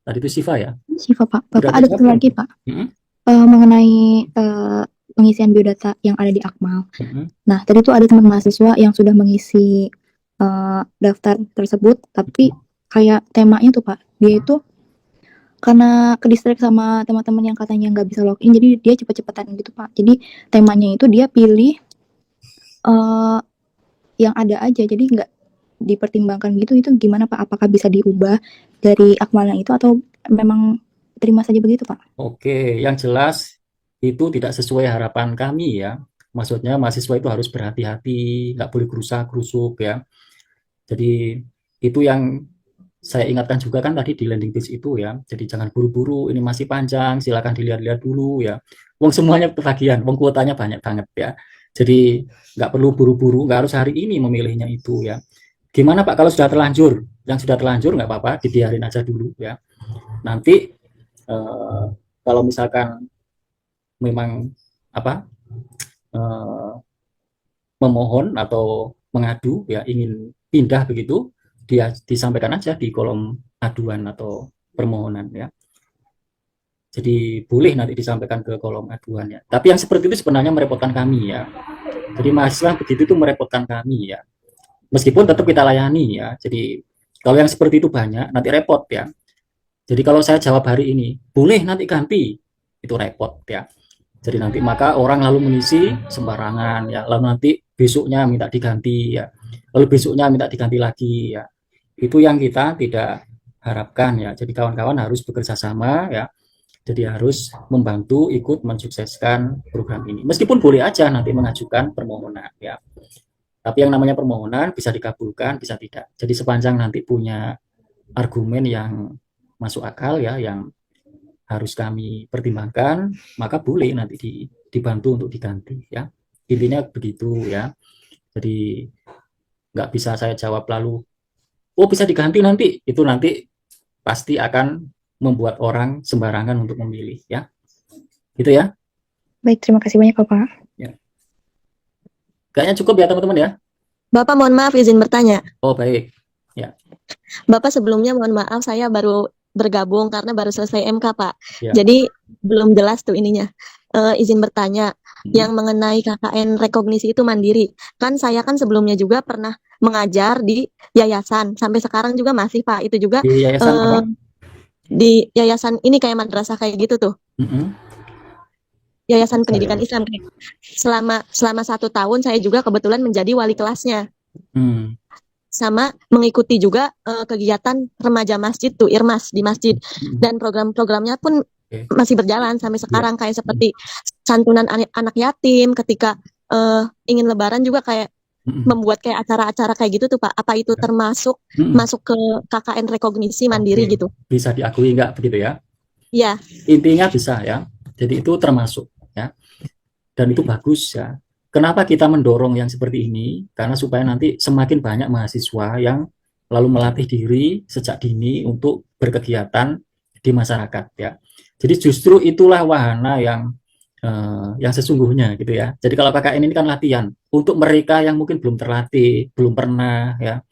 Tadi itu Siva ya. Siva Pak. Bapak Udah ada dijawab satu belum? lagi Pak. Mm-mm. Mengenai pengisian biodata yang ada di Akmal. Mm-mm. Nah, tadi tuh ada teman mahasiswa yang sudah mengisi daftar tersebut, tapi kayak temanya tuh Pak, dia itu karena ke-distract sama teman-teman yang katanya nggak bisa login, jadi dia cepet-cepetan gitu Pak. Jadi temanya itu dia pilih yang ada aja, jadi nggak dipertimbangkan gitu. Itu gimana Pak? Apakah bisa diubah dari akmalnya itu atau memang terima saja begitu Pak? Oke, yang jelas itu tidak sesuai harapan kami ya. Maksudnya mahasiswa itu harus berhati-hati, nggak boleh gerusak-gerusuk ya. Jadi itu yang saya ingatkan juga kan tadi di landing page itu ya. Jadi jangan buru-buru, ini masih panjang, silakan dilihat-lihat dulu ya. Wong semuanya kebagian, wong kuotanya banyak banget ya. Jadi nggak perlu buru-buru, nggak harus hari ini memilihnya itu ya. Gimana Pak kalau sudah terlanjur? Yang sudah terlanjur nggak apa-apa, dibiarin aja dulu ya. Nanti kalau misalkan memang apa memohon atau mengadu ya ingin pindah begitu, dia disampaikan aja di kolom aduan atau permohonan ya. Jadi boleh nanti disampaikan ke kolom aduan ya. Tapi yang seperti itu sebenarnya merepotkan kami ya. Jadi mahasiswa begitu itu merepotkan kami ya. Meskipun tetap kita layani ya. Jadi kalau yang seperti itu banyak nanti repot ya. Jadi kalau saya jawab hari ini, boleh nanti ganti, itu repot ya. Jadi nanti maka orang lalu mengisi sembarangan ya. Lalu nanti besoknya minta diganti ya. Lalu besoknya minta diganti lagi ya. Itu yang kita tidak harapkan ya. Jadi kawan-kawan harus bekerja sama ya. Jadi harus membantu ikut mensukseskan program ini. Meskipun boleh aja nanti mengajukan permohonan ya. Tapi yang namanya permohonan bisa dikabulkan, bisa tidak. Jadi sepanjang nanti punya argumen yang masuk akal ya, yang harus kami pertimbangkan, maka boleh nanti dibantu untuk diganti ya. Intinya begitu ya. Jadi nggak bisa saya jawab lalu, oh bisa diganti nanti. Itu nanti pasti akan membuat orang sembarangan untuk memilih ya. Gitu ya. Baik, terima kasih banyak Bapak. Ya. Kayaknya cukup ya teman-teman ya. Bapak mohon maaf izin bertanya. Oh baik. Ya. Bapak sebelumnya mohon maaf saya baru bergabung karena baru selesai MK Pak. Ya. Jadi belum jelas tuh ininya. Izin bertanya yang mengenai KKN rekognisi itu mandiri. Kan saya kan sebelumnya juga pernah mengajar di yayasan. Sampai sekarang juga masih Pak. Itu juga Di yayasan apa? Di yayasan ini kayak madrasah kayak gitu tuh. Yayasan Pendidikan Islam. Selama 1 tahun saya juga kebetulan menjadi wali kelasnya. Sama mengikuti juga kegiatan remaja masjid tuh, IRMAS di masjid. Dan program-programnya pun masih berjalan sampai sekarang, kayak seperti santunan anak yatim ketika ingin lebaran juga kayak membuat kayak acara-acara kayak gitu tuh Pak. Apa itu termasuk masuk ke KKN rekognisi mandiri gitu? Bisa diakui nggak begitu ya? Iya. Intinya bisa ya. Jadi itu termasuk ya. Dan itu bagus ya. kenapa kita mendorong yang seperti ini? Karena supaya nanti semakin banyak mahasiswa yang lalu melatih diri sejak dini untuk berkegiatan di masyarakat ya. Jadi justru itulah wahana yang sesungguhnya gitu ya. Jadi kalau KKN ini kan latihan untuk mereka yang mungkin belum terlatih, belum pernah ya.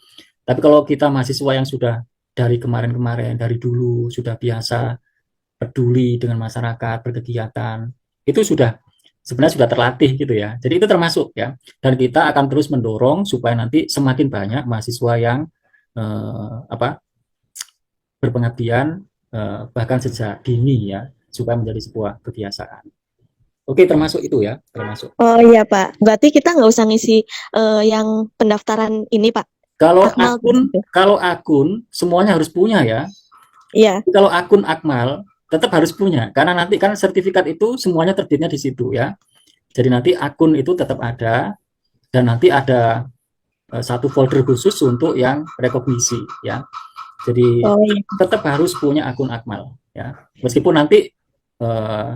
Tapi kalau kita mahasiswa yang sudah dari kemarin-kemarin, dari dulu sudah biasa peduli dengan masyarakat, berkegiatan, itu sebenarnya sudah terlatih gitu ya. Jadi itu termasuk ya. Dan kita akan terus mendorong supaya nanti semakin banyak mahasiswa yang berpengabdian bahkan sejak dini ya, supaya menjadi sebuah kebiasaan. Oke, termasuk itu ya, termasuk. Oh iya Pak, berarti kita nggak usah ngisi yang pendaftaran ini Pak. Kalau akun semuanya harus punya ya. Iya. Kalau akun Akmal tetap harus punya, karena nanti kan sertifikat itu semuanya terbitnya di situ ya. Jadi nanti akun itu tetap ada, dan nanti ada satu folder khusus untuk yang rekognisi ya. Jadi tetap harus punya akun Akmal ya. Meskipun nanti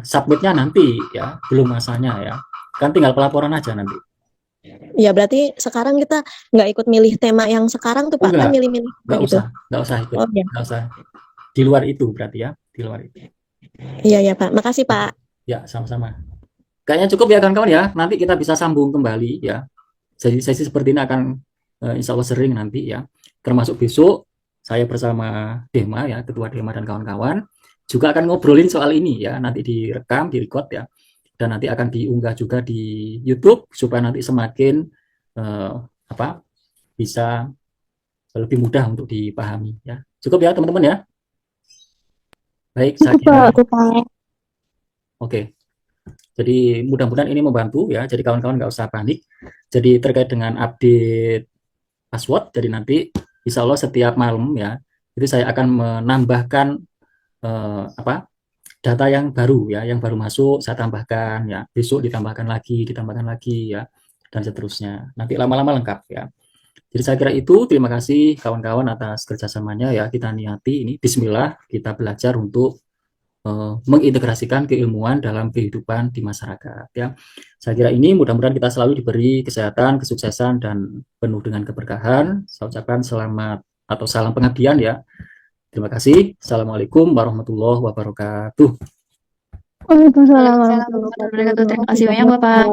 submitnya nanti ya, belum masanya ya. Kan tinggal pelaporan aja nanti. Ya berarti sekarang kita nggak ikut milih tema yang sekarang tuh Pak, kan milih-milih gitu. Nggak usah ikut. Nggak usah. Di luar itu berarti ya, di luar itu. Iya ya Pak, makasih Pak. Ya, sama-sama. Kayaknya cukup ya kawan-kawan ya. Nanti kita bisa sambung kembali ya. Jadi sesi seperti ini akan insya Allah sering nanti ya. Termasuk besok saya bersama Dema ya, Ketua Dema dan kawan-kawan juga akan ngobrolin soal ini ya. Nanti direkam, direkod ya. Dan nanti akan diunggah juga di YouTube supaya nanti semakin bisa lebih mudah untuk dipahami ya. Cukup ya teman-teman ya. Baik, saya kira. Oke. Jadi mudah-mudahan ini membantu ya. Jadi kawan-kawan nggak usah panik. Jadi terkait dengan update password, jadi nanti insya Allah setiap malam ya, itu saya akan menambahkan data yang baru ya, yang baru masuk saya tambahkan ya. Besok ditambahkan lagi ya, dan seterusnya. Nanti lama-lama lengkap ya. Jadi saya kira itu. Terima kasih kawan-kawan atas kerjasamanya ya. Kita niati ini Bismillah, kita belajar untuk mengintegrasikan keilmuan dalam kehidupan di masyarakat ya. Saya kira ini mudah-mudahan kita selalu diberi kesehatan, kesuksesan dan penuh dengan keberkahan. Saya ucapkan selamat atau salam pengabdian ya. Terima kasih. Assalamualaikum warahmatullahi wabarakatuh. Waalaikumsalam warahmatullahi wabarakatuh. Terima kasih banyak Bapak.